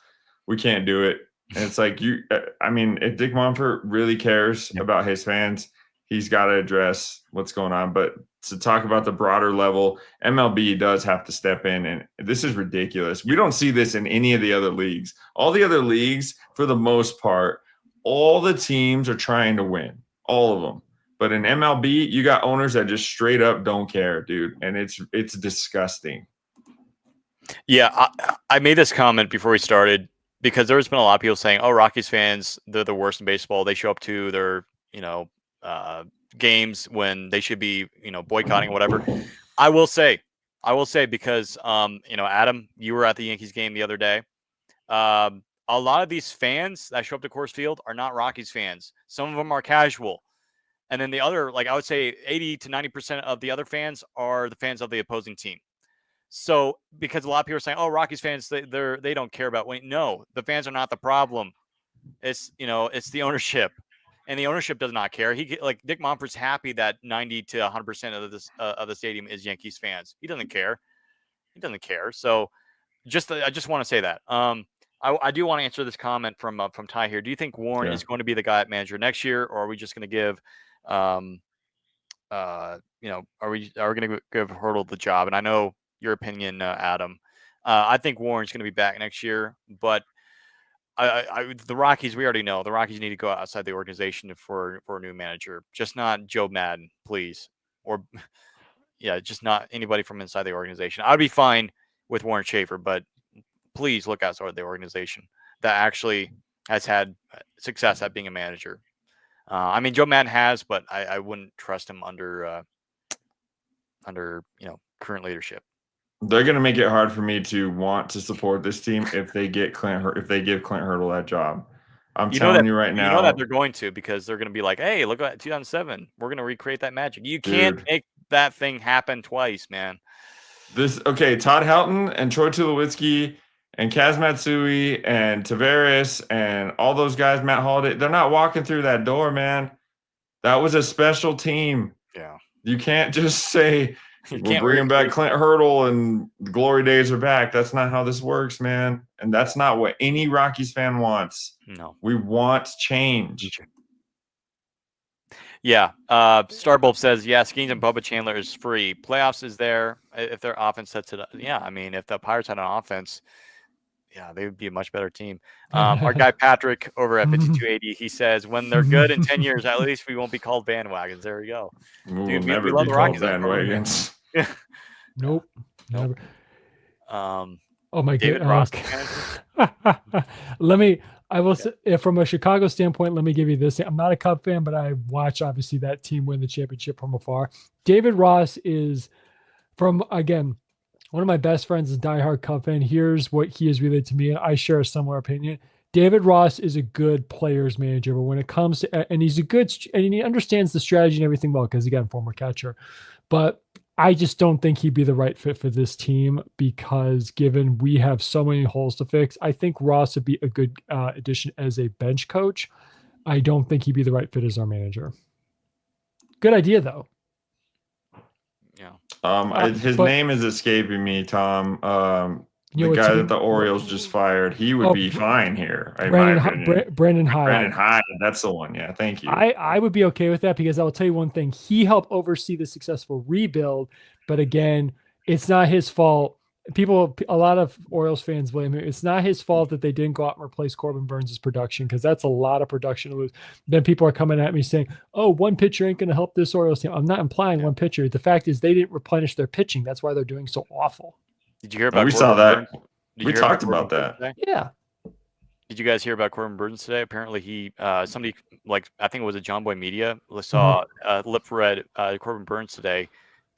We can't do it. And it's like, if Dick Monfort really cares about his fans, he's got to address what's going on. But to talk about the broader level, MLB does have to step in. And this is ridiculous. We don't see this in any of the other leagues. All the other leagues, for the most part, all the teams are trying to win. All of them. But in MLB, you got owners that just straight up don't care, dude. And it's disgusting. Yeah, I made this comment before we started, because there's been a lot of people saying, "Oh, Rockies fans, they're the worst in baseball. They show up to their, games when they should be, boycotting or whatever." I will say, because, Adam, you were at the Yankees game the other day. A lot of these fans that show up to Coors Field are not Rockies fans. Some of them are casual, and then the other, like, I would say, 80 to 90% of the other fans are the fans of the opposing team. So, because a lot of people are saying, "Oh, Rockies fans, they don't care about winning." No, the fans are not the problem. It's the ownership, and the ownership does not care. Like Dick Monfort's happy that 90 to 100% of the stadium is Yankees fans. He doesn't care. So, I just want to say that. I do want to answer this comment from Ty here. Do you think Warren is going to be the guy at manager next year, or are we just going to give are we going to give Hurdle the job? And I know your opinion, Adam. I think Warren's going to be back next year, but the Rockies, we already know the Rockies need to go outside the organization for a new manager, just not Joe Madden, please, or just not anybody from inside the organization. I'd be fine with Warren Schaefer, but please look outside the organization that actually has had success at being a manager. Joe Madden has, but I wouldn't trust him under current leadership. They're going to make it hard for me to want to support this team if they give Clint Hurdle that job. I'm telling you right now. You know that they're going to, because they're going to be like, "Hey, look at 2007. We're going to recreate that magic." You can't make that thing happen twice, man. Todd Helton and Troy Tulowitzki and Kaz Matsui and Tavares and all those guys, Matt Holliday, they're not walking through that door, man. That was a special team. Yeah. You can't just say, we're bringing back Clint Hurdle and the glory days are back. That's not how this works, man. And that's not what any Rockies fan wants. No. We want change. Yeah. Starbulb says, yeah, Skeens and Bubba Chandler is free. Playoffs is there if their offense sets it up. Yeah, if the Pirates had an offense, they would be a much better team. Our guy Patrick over at 5280, he says, when they're good in 10 years, at least we won't be called bandwagons. There we go. We'll never be called bandwagons. Nope. Never. Oh my David God. Ross. I will say, from a Chicago standpoint, let me give you this. I'm not a Cub fan, but I watch, obviously, that team win the championship from afar. David Ross is again, one of my best friends is a diehard Cub fan. Here's what he has relayed to me, and I share a similar opinion. David Ross is a good players manager, but when it comes to, and he understands the strategy and everything well, because again, former catcher, but I just don't think he'd be the right fit for this team, because given we have so many holes to fix, I think Ross would be a good addition as a bench coach. I don't think he'd be the right fit as our manager. Good idea, though. Yeah. His name is escaping me, Tom. The what guy team- that the Orioles just fired, he would be fine here. In my Brandon opinion. Brandon Hyde. Brandon Hyde, that's the one. Yeah, thank you. I would be okay with that because I will tell you one thing. He helped oversee the successful rebuild, but again, it's not his fault. A lot of Orioles fans blame him. It's not his fault that they didn't go out and replace Corbin Burns' production because that's a lot of production to lose. Then people are coming at me saying, "Oh, one pitcher ain't going to help this Orioles team." I'm not implying one pitcher. The fact is they didn't replenish their pitching. That's why they're doing so awful. Did you hear about? We Corbin saw that. Burns? We talked about that. Today? Yeah. Did you guys hear about Corbin Burns today? Apparently, he somebody like I think it was a John Boy Media saw lip read Corbin Burns today,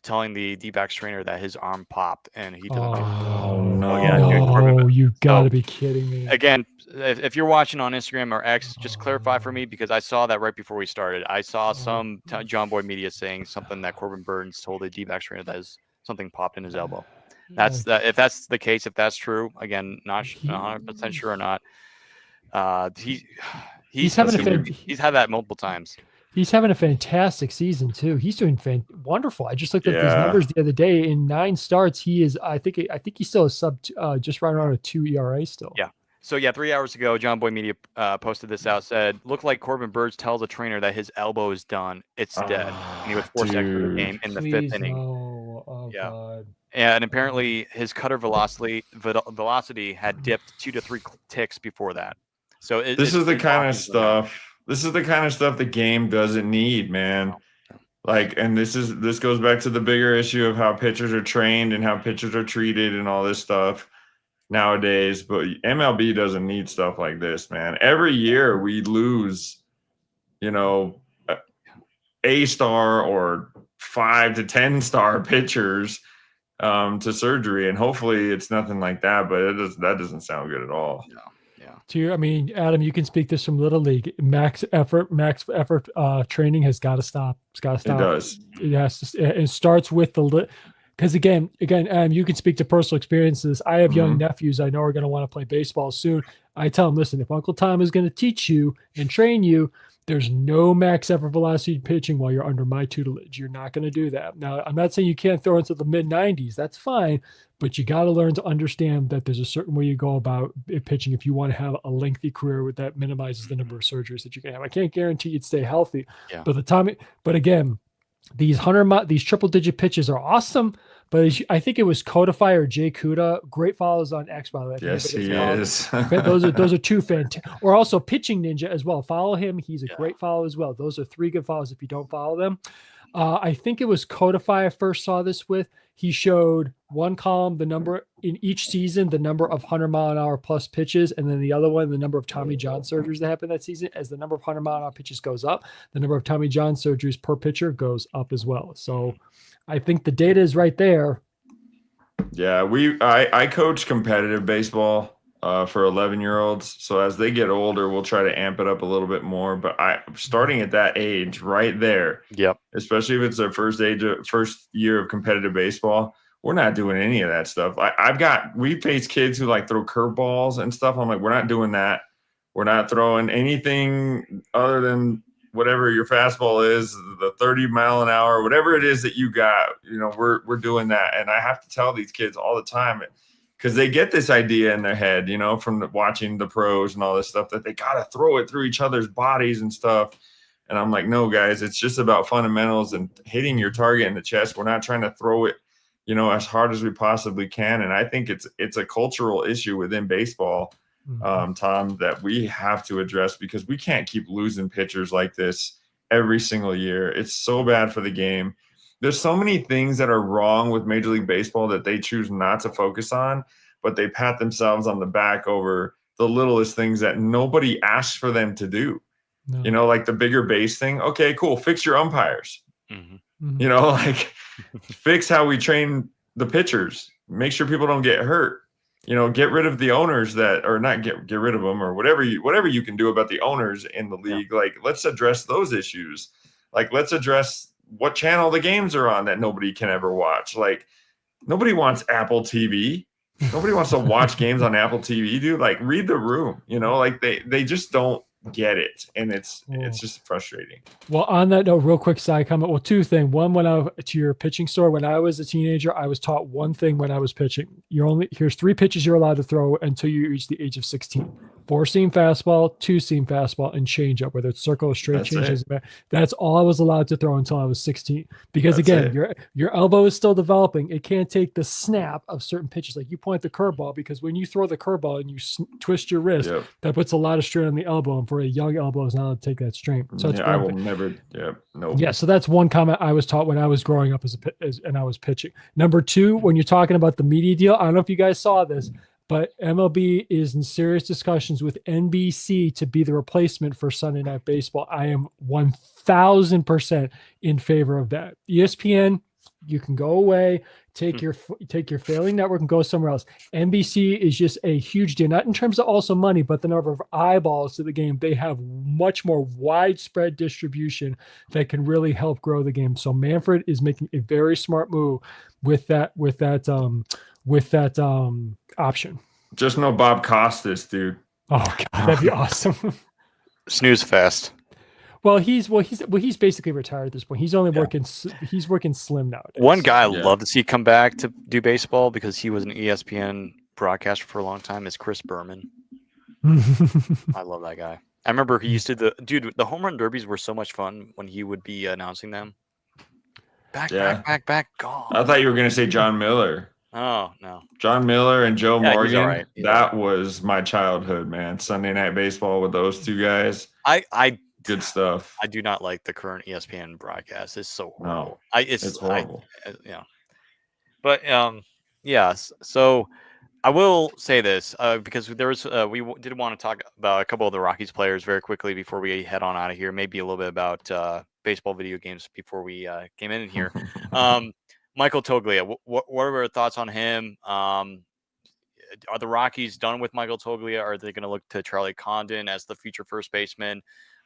telling the D-backs trainer that his arm popped and he doesn't. Oh no! Oh, yeah, dude, Corbin, you got to be kidding me. Again, if you're watching on Instagram or X, just clarify for me because I saw that right before we started. I saw some John Boy Media saying something that Corbin Burns told the D-backs trainer that something popped in his elbow. That's if that's the case, if that's true, again, not 100% sure or not. He's had that multiple times. He's having a fantastic season too. He's doing wonderful. I just looked at these numbers the other day. In 9 starts, he is. I think he still is just right around a 2 ERA still. Yeah. So 3 hours ago, John Boy Media posted this out. Said, "Looked like Corbin Burns tells a trainer that his elbow is done. It's dead, and he was forced to exit the game in the 5th inning." Oh, yeah. God. And apparently, his cutter velocity had dipped 2 to 3 ticks before that. So this is the kind of stuff. This is the kind of stuff the game doesn't need, man. Like, and this goes back to the bigger issue of how pitchers are trained and how pitchers are treated and all this stuff nowadays. But MLB doesn't need stuff like this, man. Every year we lose, A-star or 5 to 10-star pitchers to surgery, and hopefully it's nothing like that. But that doesn't sound good at all. No. Adam, you can speak this from Little League. Max effort training has got to stop. It's got to stop. It does. It has to. It starts with because again, you can speak to personal experiences. I have young nephews I know are going to want to play baseball soon. I tell them, listen, if Uncle Tom is going to teach you and train you, there's no max effort velocity pitching while you're under my tutelage. You're not going to do that. Now, I'm not saying you can't throw into the mid-90s. That's fine. But you got to learn to understand that there's a certain way you go about pitching if you want to have a lengthy career that minimizes the number of surgeries that you can have. I can't guarantee you'd stay healthy. Yeah. But again, these triple-digit pitches are awesome. But I think it was Codify or Jay Kuda. Great follows on X, by the way. Yes, he is. those are 2 fantastic. Or also Pitching Ninja as well. Follow him. He's a great follow as well. Those are 3 good follows if you don't follow them. I think it was Codify I first saw this with. He showed one column, the number in each season, the number of 100-mile-an-hour plus pitches, and then the other one, the number of Tommy John surgeries that happened that season. As the number of 100-mile-an-hour pitches goes up, the number of Tommy John surgeries per pitcher goes up as well. So I think the data is right there. Yeah, I coach competitive baseball for 11-year-olds. So as they get older, we'll try to amp it up a little bit more. But starting at that age right there, especially if it's their first year of competitive baseball, we're not doing any of that stuff. We face kids who like throw curveballs and stuff. I'm like, we're not doing that. We're not throwing anything other than whatever your fastball is, the 30-mile-an-hour, whatever it is that you got. We're doing that. And I have to tell these kids all the time, because they get this idea in their head, from watching the pros and all this stuff, that they got to throw it through each other's bodies and stuff. And I'm like, no, guys, it's just about fundamentals and hitting your target in the chest. We're not trying to throw it, as hard as we possibly can. And I think it's a cultural issue within baseball, Tom, that we have to address, because we can't keep losing pitchers like this every single year. It's so bad for the game. There's so many things that are wrong with Major League Baseball that they choose not to focus on, but they pat themselves on the back over the littlest things that nobody asks for them to do. No. Like the bigger base thing. Okay, cool. Fix your umpires. Fix how we train the pitchers. Make sure people don't get hurt. Get rid of the owners not get rid of them, or whatever you can do about the owners in the league. Like, let's address those issues. Like, let's address what channel the games are on that nobody can ever watch. Like, nobody wants Apple TV. Nobody wants to watch games on Apple TV, dude. Like, read the room, like they just don't get it, and it's just frustrating. Well, on that note, real quick side comment. Well, two things. One, to your pitching story, when I was a teenager, I was taught one thing when I was pitching. Here's 3 pitches you're allowed to throw until you reach the age of 16. 4-seam fastball, 2-seam fastball, and changeup, whether it's circle or straight change. That's all I was allowed to throw until I was 16. Because again, your elbow is still developing. It can't take the snap of certain pitches. Like you point the curveball, because when you throw the curveball and you twist your wrist, that puts a lot of strain on the elbow. And for a young elbow, it's not allowed to take that strain. So it's I will never. Yeah, so that's one comment I was taught when I was growing up and I was pitching. Number 2, when you're talking about the media deal, I don't know if you guys saw this, but MLB is in serious discussions with NBC to be the replacement for Sunday Night Baseball. I am 1,000% in favor of that. ESPN, you can go away, take your failing network and go somewhere else. NBC is just a huge deal, not in terms of also money, but the number of eyeballs to the game. They have much more widespread distribution that can really help grow the game. So Manfred is making a very smart move with that option. Just no Bob Costas, dude. Oh God, that'd be awesome. Snooze fest. Well, he's basically retired at this point. He's only working slim nowadays. One guy I'd love to see come back to do baseball because he was an ESPN broadcaster for a long time is Chris Berman. I love that guy. I remember he used to the home run derbies were so much fun when he would be announcing them. Back, gone. I thought you were gonna say John Miller. Oh no, John Miller and Joe Morgan. Right. That was my childhood, man. Sunday Night Baseball with those two guys. Good stuff. I do not like the current ESPN broadcast. It's so horrible. No, it's horrible. But so I will say this because there was we did want to talk about a couple of the Rockies players very quickly before we head on out of here. Maybe a little bit about baseball video games before we came in here. Michael Toglia, what are your thoughts on him? Are the Rockies done with Michael Toglia? Are they going to look to Charlie Condon as the future first baseman?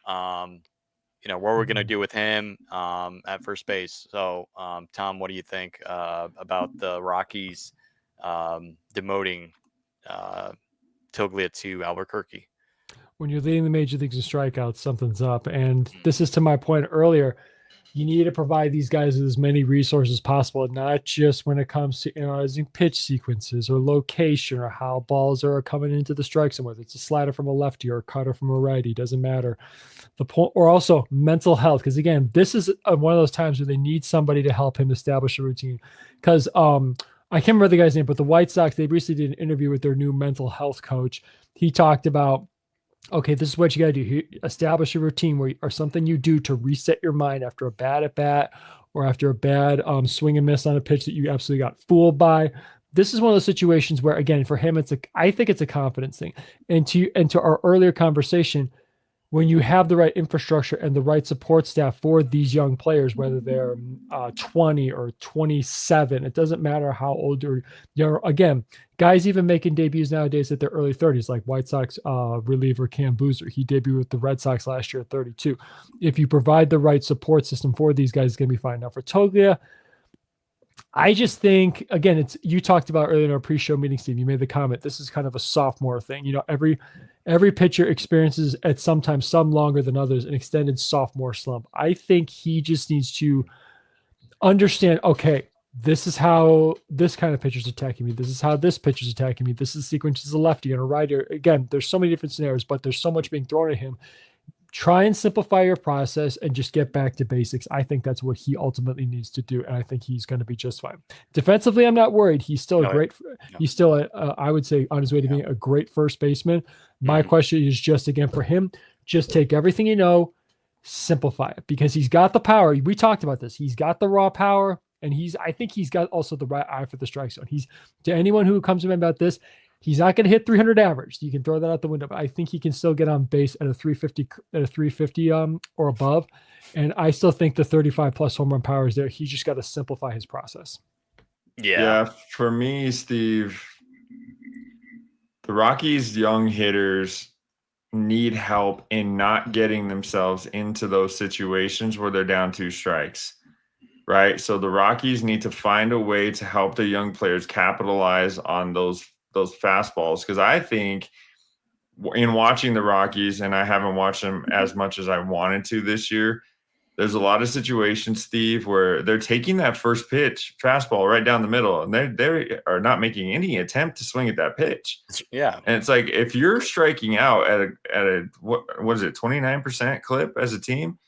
What we're going to do with him at first base. So, Tom, what do you think about the Rockies demoting Toglia to Albuquerque? When you're leading the major leagues in strikeouts, something's up. And this is to my point earlier. You need to provide these guys with as many resources as possible, not just when it comes to analyzing pitch sequences or location or how balls are coming into the strike zone, whether it's a slider from a lefty or a cutter from a righty, doesn't matter. The point, or also mental health, because again, this is one of those times where they need somebody to help him establish a routine. Because I can't remember the guy's name, but the White Sox, they recently did an interview with their new mental health coach. He talked about, okay, this is what you got to do. Establish a routine or something you do to reset your mind after a bad at bat or after a bad swing and miss on a pitch that you absolutely got fooled by. This is one of those situations where, again, for him, I think it's a confidence thing. And to our earlier conversation, when you have the right infrastructure and the right support staff for these young players, whether they're 20 or 27, it doesn't matter how old or younger. Again, guys even making debuts nowadays at their early 30s, like White Sox reliever Cam Boozer. He debuted with the Red Sox last year at 32. If you provide the right support system for these guys, it's going to be fine. Now for Toglia, I just think, again, you talked about earlier in our pre-show meeting, Steve, you made the comment, this is kind of a sophomore thing. Every pitcher experiences at sometimes some longer than others an extended sophomore slump. I think he just needs to understand, okay, this is how this kind of pitcher's attacking me. This is how this pitcher's attacking me. This is the sequence as a lefty and a righty. Again, there's so many different scenarios, but there's so much being thrown at him. Try and simplify your process and just get back to basics. I think that's what he ultimately needs to do, and I think he's going to be just fine. Defensively, I'm not worried. He's still he's still, I would say, on his way to being a great first baseman. My question is just, again, for him, just take everything you know, simplify it, because he's got the power. We talked about this. He's got the raw power, and I think he's got also the right eye for the strike zone. To anyone who comes to him about this, he's not going to hit 300 average. You can throw that out the window, but I think he can still get on base at a 350 or above. And I still think the 35 plus home run power is there. He just got to simplify his process. Yeah. For me, Steve, the Rockies' young hitters need help in not getting themselves into those situations where they're down 2 strikes. Right. So the Rockies need to find a way to help the young players capitalize on those fastballs, because I think in watching the Rockies, and I haven't watched them as much as I wanted to this year, there's a lot of situations, Steve, where they're taking that first pitch fastball right down the middle, and they are not making any attempt to swing at that pitch. Yeah. And it's like, if you're striking out at a what is it, 29% clip as a team,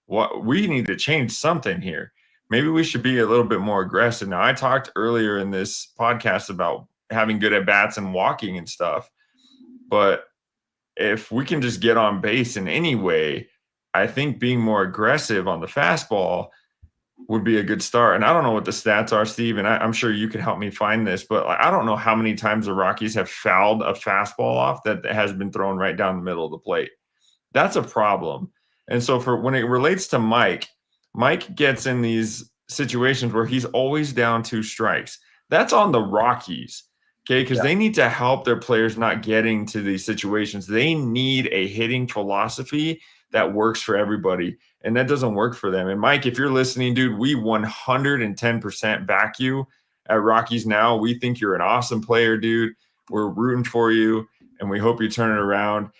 what we need to change something here. Maybe we should be a little bit more aggressive. Now, I talked earlier in this podcast about having good at bats and walking and stuff, but if we can just get on base in any way, I think being more aggressive on the fastball would be a good start. And I don't know what the stats are, Steve, and I'm sure you can help me find this, but I don't know how many times the Rockies have fouled a fastball off that has been thrown right down the middle of the plate. That's a problem. And so for when it relates to Mike gets in these situations where he's always down 2 strikes. That's on the Rockies. Okay, because they need to help their players not getting to these situations. They need a hitting philosophy that works for everybody, and that doesn't work for them. And Mike, if you're listening, dude, we 110% back you at Rockies Now. We think you're an awesome player, dude. We're rooting for you, and we hope you turn it around.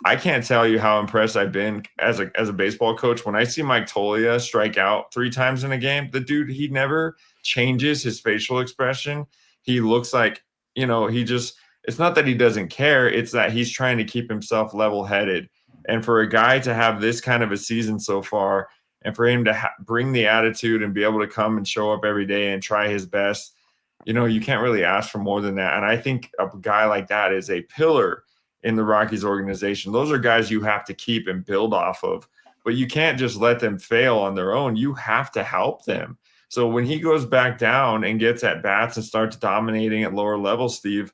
I can't tell you how impressed I've been as a baseball coach when I see Mike Tolia strike out 3 times in a game. The dude, he never changes his facial expression. He looks like, it's not that he doesn't care. It's that he's trying to keep himself level-headed. And for a guy to have this kind of a season so far, and for him to bring the attitude and be able to come and show up every day and try his best, you can't really ask for more than that. And I think a guy like that is a pillar in the Rockies organization. Those are guys you have to keep and build off of, but you can't just let them fail on their own. You have to help them. So when he goes back down and gets at bats and starts dominating at lower levels, Steve,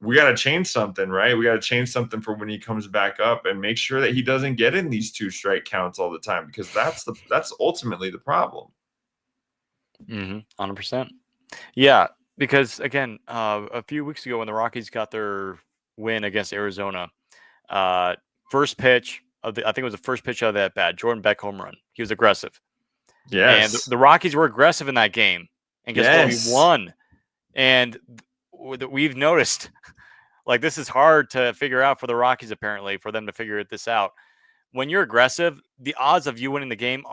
we got to change something, right? We got to change something for when he comes back up and make sure that he doesn't get in these 2 strike counts all the time, because that's ultimately the problem. 100%. Yeah, because again, a few weeks ago when the Rockies got their win against Arizona, first pitch I think it was the first pitch of that bat, Jordan Beck home run. He was aggressive. Yes. And the Rockies were aggressive in that game. And guess what? We won. And we've noticed, like, this is hard to figure out for the Rockies, apparently, for them to figure this out. When you're aggressive, the odds of you winning the game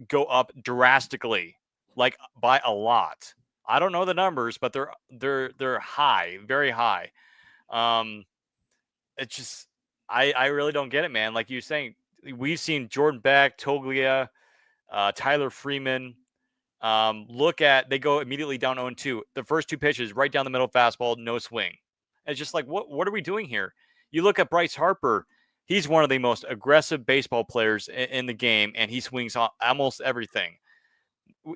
go up drastically, like by a lot. I don't know the numbers, but they're high, very high. It's just I really don't get it, man. Like you're saying, we've seen Jordan Beck, Toglia, Tyler Freeman. They go immediately down 0-2. The first 2 pitches, right down the middle fastball, no swing. It's just like, what are we doing here? You look at Bryce Harper. He's one of the most aggressive baseball players in the game, and he swings on almost everything.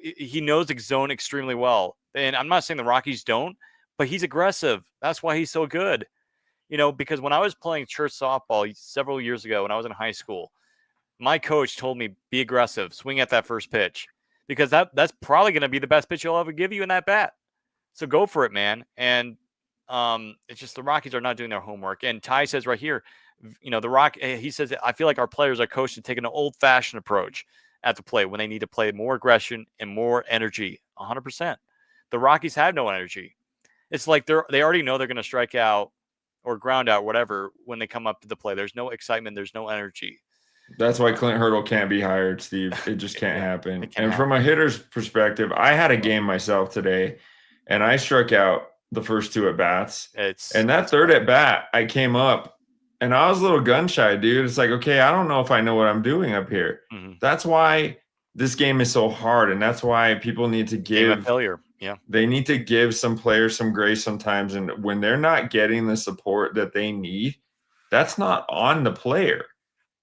He knows the zone extremely well. And I'm not saying the Rockies don't, but he's aggressive. That's why he's so good. Because when I was playing church softball several years ago when I was in high school, my coach told me, be aggressive, swing at that first pitch, because that's probably going to be the best pitch he'll ever give you in that bat. So go for it, man. And it's just the Rockies are not doing their homework. And Ty says right here, he says, I feel like our players are coached to take an old-fashioned approach at the plate when they need to play more aggression and more energy. 100%. The Rockies have no energy. It's like they already know they're going to strike out or ground out, whatever, when they come up to the play. There's no excitement. There's no energy. That's why Clint Hurdle can't be hired, Steve. It just can't happen. Can't happen. From a hitter's perspective, I had a game myself today, and I struck out the first 2 at bats. And that third at bat, I came up, and I was a little gun shy, dude. It's like, okay, I don't know if I know what I'm doing up here. Mm-hmm. That's why this game is so hard, and that's why people need to give failure. Yeah, they need to give some players some grace sometimes. And when they're not getting the support that they need, that's not on the player.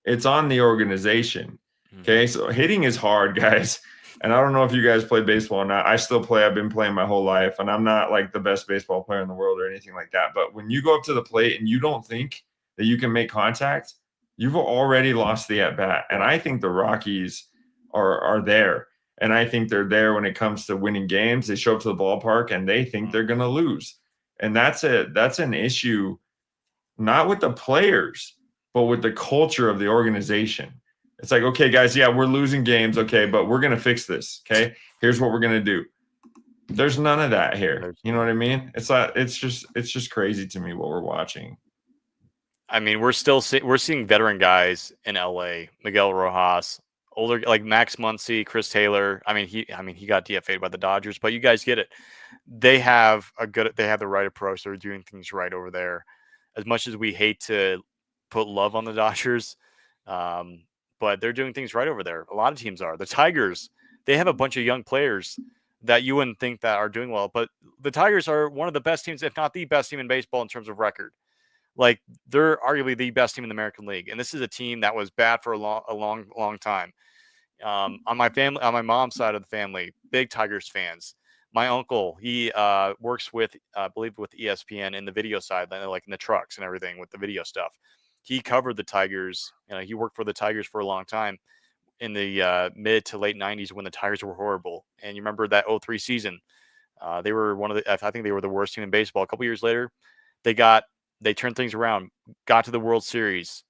It's on the organization. Okay. So hitting is hard, guys. And I don't know if you guys play baseball or not. I still play. I've been playing my whole life, and I'm not like the best baseball player in the world or anything like that. But when you go up to the plate and you don't think that you can make contact, you've already lost the at bat. And I think the Rockies are there. And I think they're there when it comes to winning games. They show up to the ballpark and they think they're going to lose. And that's an issue, not with the players, but with the culture of the organization. It's like, okay, guys, yeah, we're losing games. Okay, but we're going to fix this. Okay, here's what we're going to do. There's none of that here. You know what I mean? It's just crazy to me what we're watching. I mean, we're seeing veteran guys in LA, Miguel Rojas, older like Max Muncy, Chris Taylor. I mean, he got DFA'd by the Dodgers, but you guys get it. They have the right approach. They're doing things right over there. As much as we hate to put love on the Dodgers, but they're doing things right over there. A lot of teams are. The Tigers, they have a bunch of young players that you wouldn't think that are doing well, but the Tigers are one of the best teams, if not the best team in baseball in terms of record. Like they're arguably the best team in the American League, and this is a team that was bad for a long time. On my mom's side of the family, big Tigers fans. My uncle, he works with, I believe, with ESPN in the video side, like in the trucks and everything with the video stuff. He covered the Tigers. He worked for the Tigers for a long time in the mid to late '90s when the Tigers were horrible. And you remember that '03 season? They were I think they were the worst team in baseball. A couple years later, they turned things around, got to the World Series.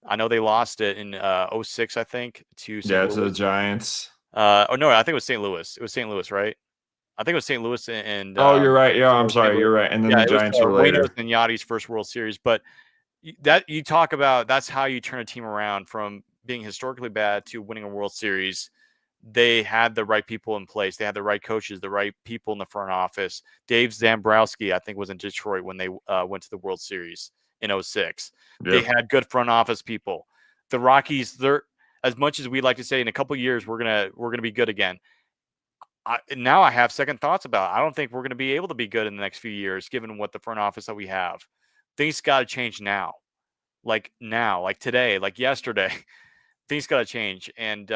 I know they lost it in '06, I think, to St. to Louis. the Giants. Oh no, I think it was St. Louis. It was St. Louis, right? I think it was St. Louis and oh, you're right. Yeah, I'm sorry. You're right. And then the Giants were later. Wayno's and Yachty's first World Series. But that you talk about, that's how you turn a team around from being historically bad to winning a World Series. They had the right people in place. They had the right coaches, the right people in the front office. Dave Zambrowski, I think, was in Detroit when they went to the World Series in '06. Yep. They had good front office people. The Rockies, they're, as much as we'd like to say in a couple of years we're gonna be good again. Now I have second thoughts about it. I don't think we're going to be able to be good in the next few years, given what the front office that we have. Things got to change now, like today, like yesterday. Things got to change, and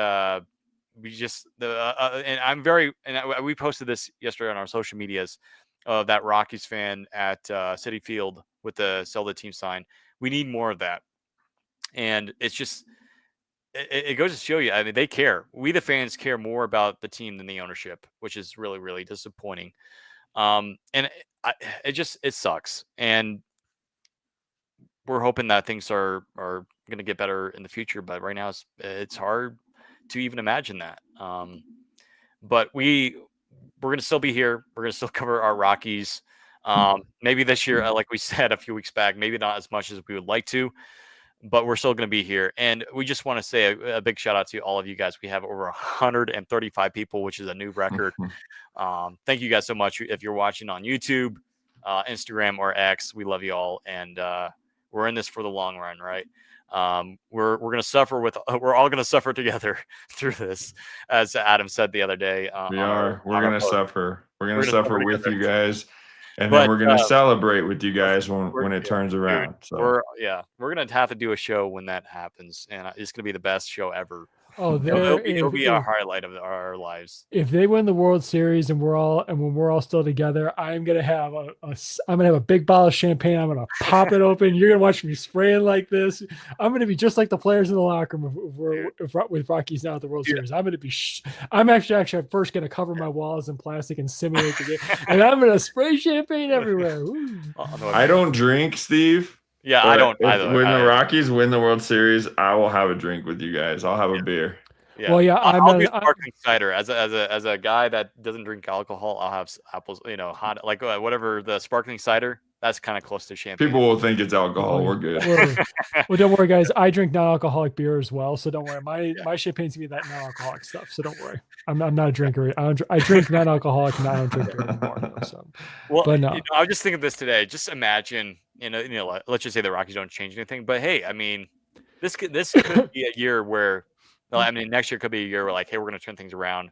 we just and I'm very we posted this yesterday on our social medias of that Rockies fan at Citi Field with the sell the team sign. We need more of that, and it's just. It goes to show you. I mean, they care. We, the fans, care more about the team than the ownership, which is really, really disappointing. And it sucks. And we're hoping that things are going to get better in the future. But right now, it's hard to even imagine that. But we're going to still be here. We're going to still cover our Rockies. Maybe this year, like we said a few weeks back, maybe not as much as we would like to. But we're still going to be here. And we just want to say a big shout out to all of you guys. We have over 135 people, which is a new record. Thank you guys so much. If you're watching on YouTube, Instagram, or X, we love you all. And we're in this for the long run, right? We're going to suffer we're all going to suffer together through this. As Adam said the other day. We're going to suffer. We're going to suffer with you guys. And then we're going to celebrate with you guys when it turns around. So we're going to have to do a show when that happens, and it's going to be the best show ever. Oh, it'll be a highlight of our lives. If they win the World Series and when we're all still together, I'm gonna have a big bottle of champagne. I'm gonna pop it open. You're gonna watch me spraying like this. I'm gonna be just like the players in the locker room with Rockies now at the World Series. I'm gonna be. I'm actually first gonna cover my walls in plastic and simulate the game, and I'm gonna spray champagne everywhere. I don't drink, Steve. Yeah, I don't either. When the Rockies win the World Series, I will have a drink with you guys. I'll have a beer. Yeah. Well, yeah, I'll do sparkling cider as a guy that doesn't drink alcohol. I'll have apples, hot, like whatever the sparkling cider. That's kind of close to champagne. People will think it's alcohol. We're good. Well, don't worry, guys. I drink non-alcoholic beer as well, so don't worry. My champagne's gonna be that non-alcoholic stuff, so don't worry. I'm not a drinker. I drink non-alcoholic, and I don't drink beer anymore. So. Well, but no. I was just thinking of this today. Just imagine, let's just say the Rockies don't change anything, but hey, I mean, this could be a year where, I mean, next year could be a year where like, hey, we're gonna turn things around.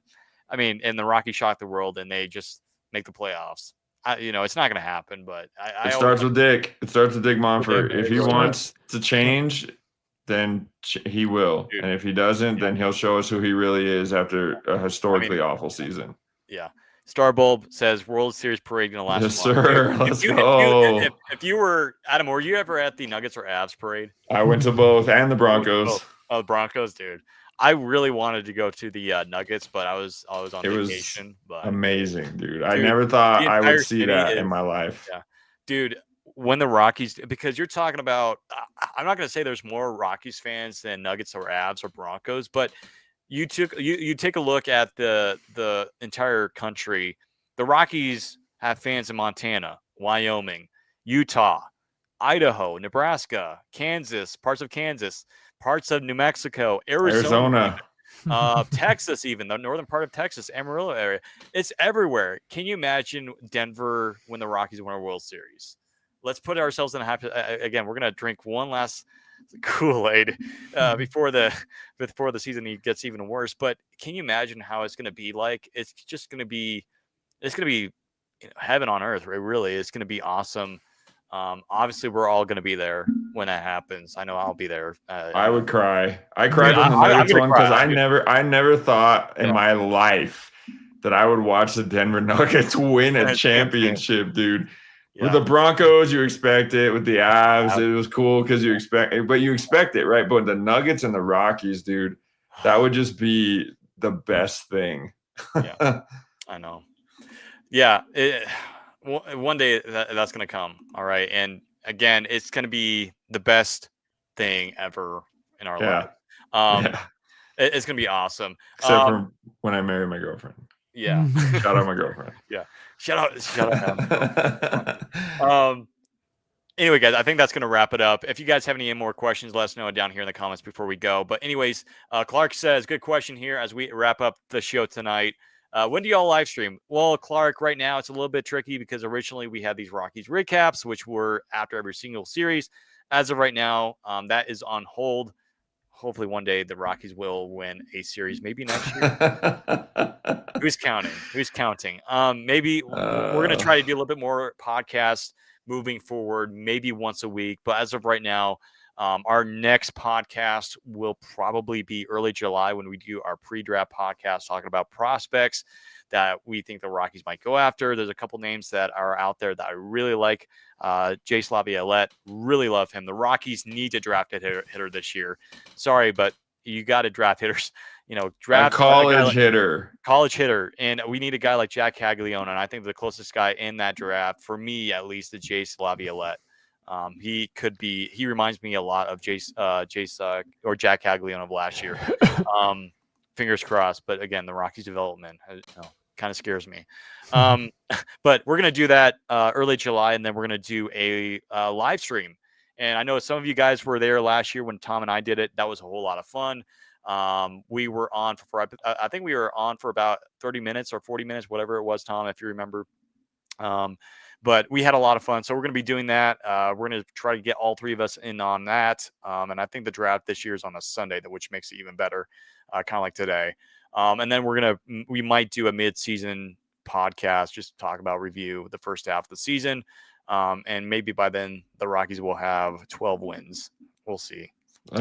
I mean, and the Rockies shock the world, and they just make the playoffs. It's not going to happen, but it starts with Dick. It starts with Dick Monfort. If he wants to change, then he will. Dude. And if he doesn't, then he'll show us who he really is after a historically awful season. Yeah. Starbulb says World Series parade going to last. Yes, sir. Let's go. If you were, Adam, were you ever at the Nuggets or Avs parade? I went to both and the Broncos. Oh, Broncos, dude. I really wanted to go to the Nuggets, but I was on vacation. But amazing, dude. I never thought I would see that in my life. Yeah, dude. When the Rockies, because you're talking about, I'm not going to say there's more Rockies fans than Nuggets or Avs or Broncos, but you take a look at the entire country. The Rockies have fans in Montana, Wyoming, Utah, Idaho, Nebraska, Kansas, parts of New Mexico, Arizona. Texas, even the northern part of Texas, Amarillo area. It's everywhere. Can you imagine Denver when the Rockies win a World Series? Let's put ourselves in a happy. Again, we're gonna drink one last Kool-Aid before the season gets even worse. But can you imagine how it's gonna be like? It's just gonna be. It's gonna be heaven on earth. It really is gonna be awesome. Obviously, we're all going to be there when that happens. I know I'll be there. I would cry. I cried on the I'm Nuggets gonna one cry. because I never thought in my life that I would watch the Denver Nuggets win a championship, dude. Yeah. With the Broncos, you expect it. With the Avs, it was cool because you expect it, right? But the Nuggets and the Rockies, dude, that would just be the best thing. Yeah, I know. Yeah, one day that's going to come. All right. And again, it's going to be the best thing ever in our life. It's going to be awesome. Except for when I marry my girlfriend. Yeah. Shout out my girlfriend. Yeah. Shout out. Anyway, guys, I think that's going to wrap it up. If you guys have any more questions, let us know down here in the comments before we go. But anyways, Clark says, good question here as we wrap up the show tonight. When do y'all live stream? Well, Clark, right now it's a little bit tricky because originally we had these Rockies recaps, which were after every single series. As of right now, that is on hold. Hopefully one day the Rockies will win a series, maybe next year. Who's counting? Maybe we're going to try to do a little bit more podcasts moving forward, maybe once a week. But as of right now, our next podcast will probably be early July when we do our pre-draft podcast talking about prospects that we think the Rockies might go after. There's a couple names that are out there that I really like. Jace Laviolette, really love him. The Rockies need to draft a hitter this year. Sorry, but you got to draft hitters. Draft a college hitter. And we need a guy like Jack Caglione. And I think the closest guy in that draft, for me at least, is Jace Laviolette. He reminds me a lot of Jace or Jack Caglione of last year. Fingers crossed. But again, the Rockies development kind of scares me. But we're going to do that early July, and then we're going to do a live stream. And I know some of you guys were there last year when Tom and I did it. That was a whole lot of fun. We were on I think we were on for about 30 minutes or 40 minutes, whatever it was, Tom, if you remember. But we had a lot of fun. So we're going to be doing that. We're going to try to get all three of us in on that. And I think the draft this year is on a Sunday, which makes it even better, kind of like today. And then we might do a mid-season podcast, just talk about review the first half of the season. And maybe by then the Rockies will have 12 wins. We'll see.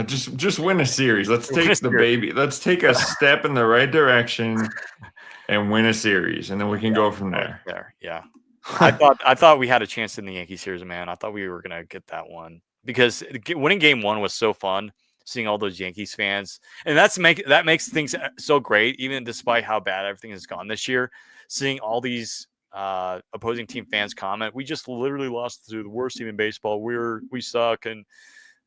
Just win a series. Let's take the baby. Let's take a step in the right direction and win a series, and then we can go from there. Yeah. I thought we had a chance in the Yankee series, man. I thought we were gonna get that one because winning Game 1 was so fun. Seeing all those Yankees fans, and that makes things so great, even despite how bad everything has gone this year. Seeing all these opposing team fans comment, "We just literally lost to the worst team in baseball. We suck," and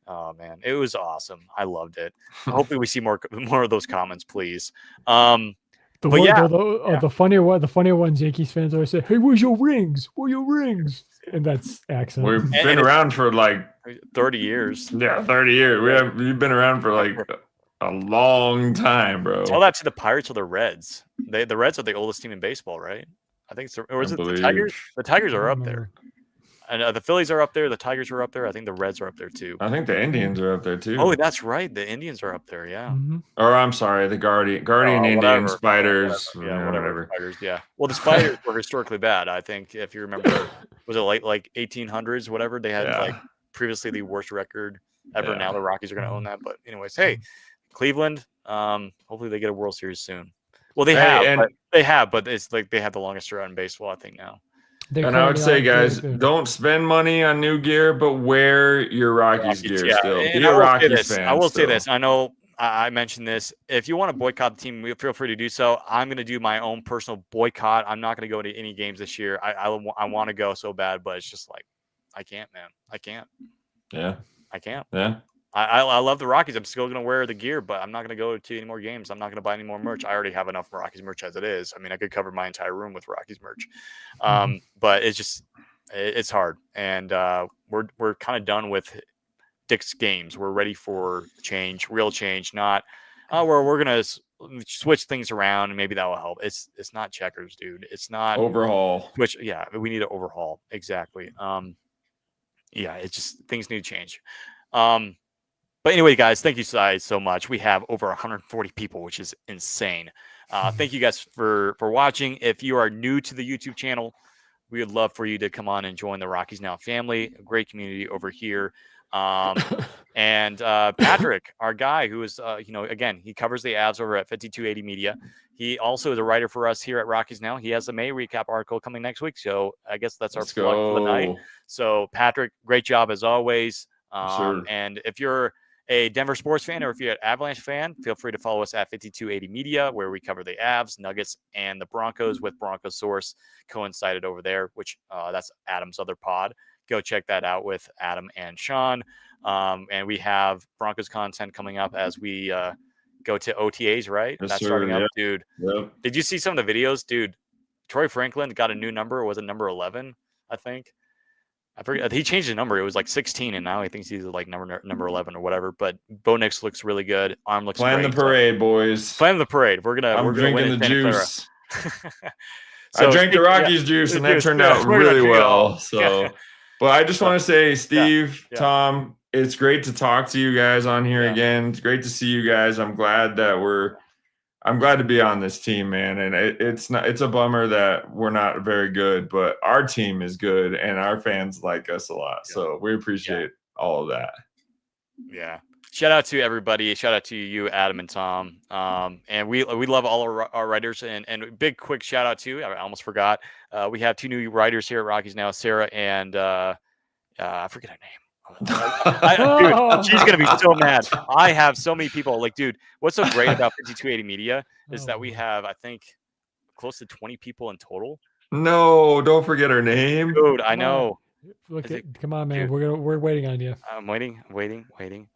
oh man, it was awesome. I loved it. Hopefully, we see more of those comments, please. The funnier ones, Yankees fans always say, "Hey, where's your rings? Where are your rings?" And that's accent. We've been around for like 30 years. Yeah, 30 years. We've been around for like a long time, bro. Tell that to the Pirates or the Reds. The Reds are the oldest team in baseball, right? I think so. Or is it the Tigers? The Tigers are up there. And the Phillies are up there. The Tigers are up there. I think the Reds are up there too. I think the Indians are up there too. Oh, that's right. The Indians are up there. Yeah. Mm-hmm. Or I'm sorry, the Guardian Indians, Spiders. Whatever. Spiders. Yeah. Well, the Spiders were historically bad. I think if you remember, was it like 1800s? Whatever they had like previously the worst record ever. Now the Rockies are going to own that. But anyways, hey, Cleveland. Hopefully they get a World Series soon. Well, they have, but it's like they have the longest drought in baseball, I think now. And I would say, guys, don't spend money on new gear, but wear your Rockies gear still. Be a Rockies fan. I will say this. I know I mentioned this. If you want to boycott the team, feel free to do so. I'm going to do my own personal boycott. I'm not going to go to any games this year. I want to go so bad, but it's just like I can't, man. I can't. Yeah. I can't. Yeah. I love the Rockies. I'm still going to wear the gear, but I'm not going to go to any more games. I'm not going to buy any more merch. I already have enough Rockies merch as it is. I mean, I could cover my entire room with Rockies merch. But it's just, it's hard, and we're kind of done with Dick's games. We're ready for change, real change, not where we're gonna switch things around and maybe that will help. It's not checkers, dude. It's not Overhaul. switch. Yeah, we need to overhaul. Exactly. Yeah, it's just things need to change. But anyway, guys, thank you guys so much. We have over 140 people, which is insane. Thank you guys for watching. If you are new to the YouTube channel, we would love for you to come on and join the Rockies Now family. A great community over here. And Patrick, our guy who is, again, he covers the Avs over at 5280 Media. He also is a writer for us here at Rockies Now. He has a May recap article coming next week. So I guess that's our plug for the night. So Patrick, great job as always. Sure. And if you're a Denver sports fan or if you're an Avalanche fan, feel free to follow us at 5280 Media, where we cover the Avs, Nuggets, and the Broncos with Broncos Source coincided over there, which that's Adam's other pod. Go check that out with Adam and Sean. And we have Broncos content coming up as we go to OTAs, right? Yes, that's sir. starting up, Yep. dude. Yep. Did you see some of the videos, dude? Troy Franklin got a new number. Was it number 11? I think. I forget. He changed the number. It was like 16, and now he thinks he's like number 11 or whatever. But Bo Nix looks really good. Arm looks Plan great. the parade, boys. Plan the parade. We're gonna drinking win in the Santa Clara. juice. I drank the Rockies juice, and that turned out really well. So, but I just want to say, Steve, Tom, it's great to talk to you guys on here again. It's great to see you guys. I'm glad to be on this team, man. And it's a bummer that we're not very good, but our team is good and our fans like us a lot. Yeah. So we appreciate all of that. Yeah. Shout out to everybody. Shout out to you, Adam and Tom. And we love all our writers. And big quick shout out to, I almost forgot, we have 2 new writers here at Rockies Now, Sarah and I forget her name. Dude, she's gonna be so mad. I have so many people. Like, dude, what's so great about 5280 Media is that we have, I think, close to 20 people in total. No, don't forget her name, dude. I know. Come on, man. Dude, we're waiting on you. I'm waiting.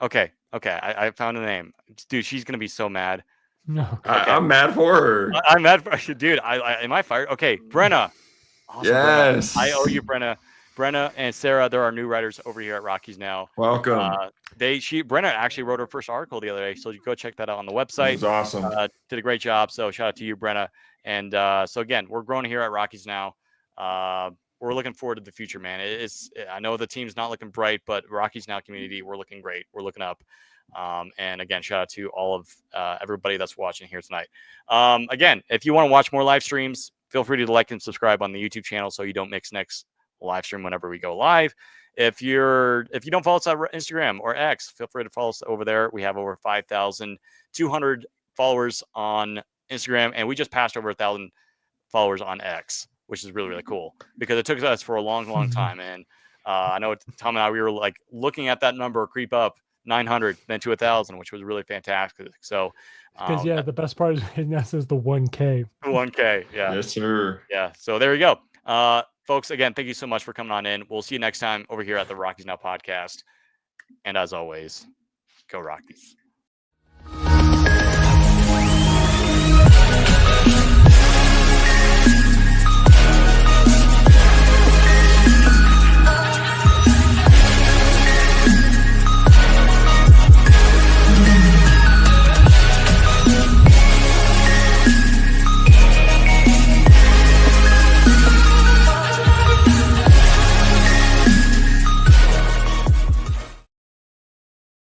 Okay. I found a name, dude. She's gonna be so mad. No, okay. I'm mad for her. I'm mad for you, dude. Am I fired? Okay, Brenna. Awesome, yes, Brenna. I owe you, Brenna. Brenna and Sarah, they're our new writers over here at Rockies Now. Welcome. Brenna actually wrote her first article the other day, so you go check that out on the website. It was awesome. Did a great job. So shout out to you, Brenna. And so again, we're growing here at Rockies Now. We're looking forward to the future, man. I know the team's not looking bright, but Rockies Now community, we're looking great. We're looking up. And again, shout out to all of everybody that's watching here tonight. Again, if you want to watch more live streams, feel free to like and subscribe on the YouTube channel so you don't miss next live stream whenever we go live. If you don't follow us on Instagram or X, feel free to follow us over there. We have over 5,200 followers on Instagram, and we just passed over 1,000 followers on X, which is really, really cool because it took us for a long, long time. And I know Tom and I, we were like looking at that number creep up 900, then to 1,000, which was really fantastic. So, because the best part is that says the 1K. 1K, yeah. Yes, sir. Yeah. So there you go. Folks, again, thank you so much for coming on in. We'll see you next time over here at the Rockies Now podcast. And as always, go Rockies.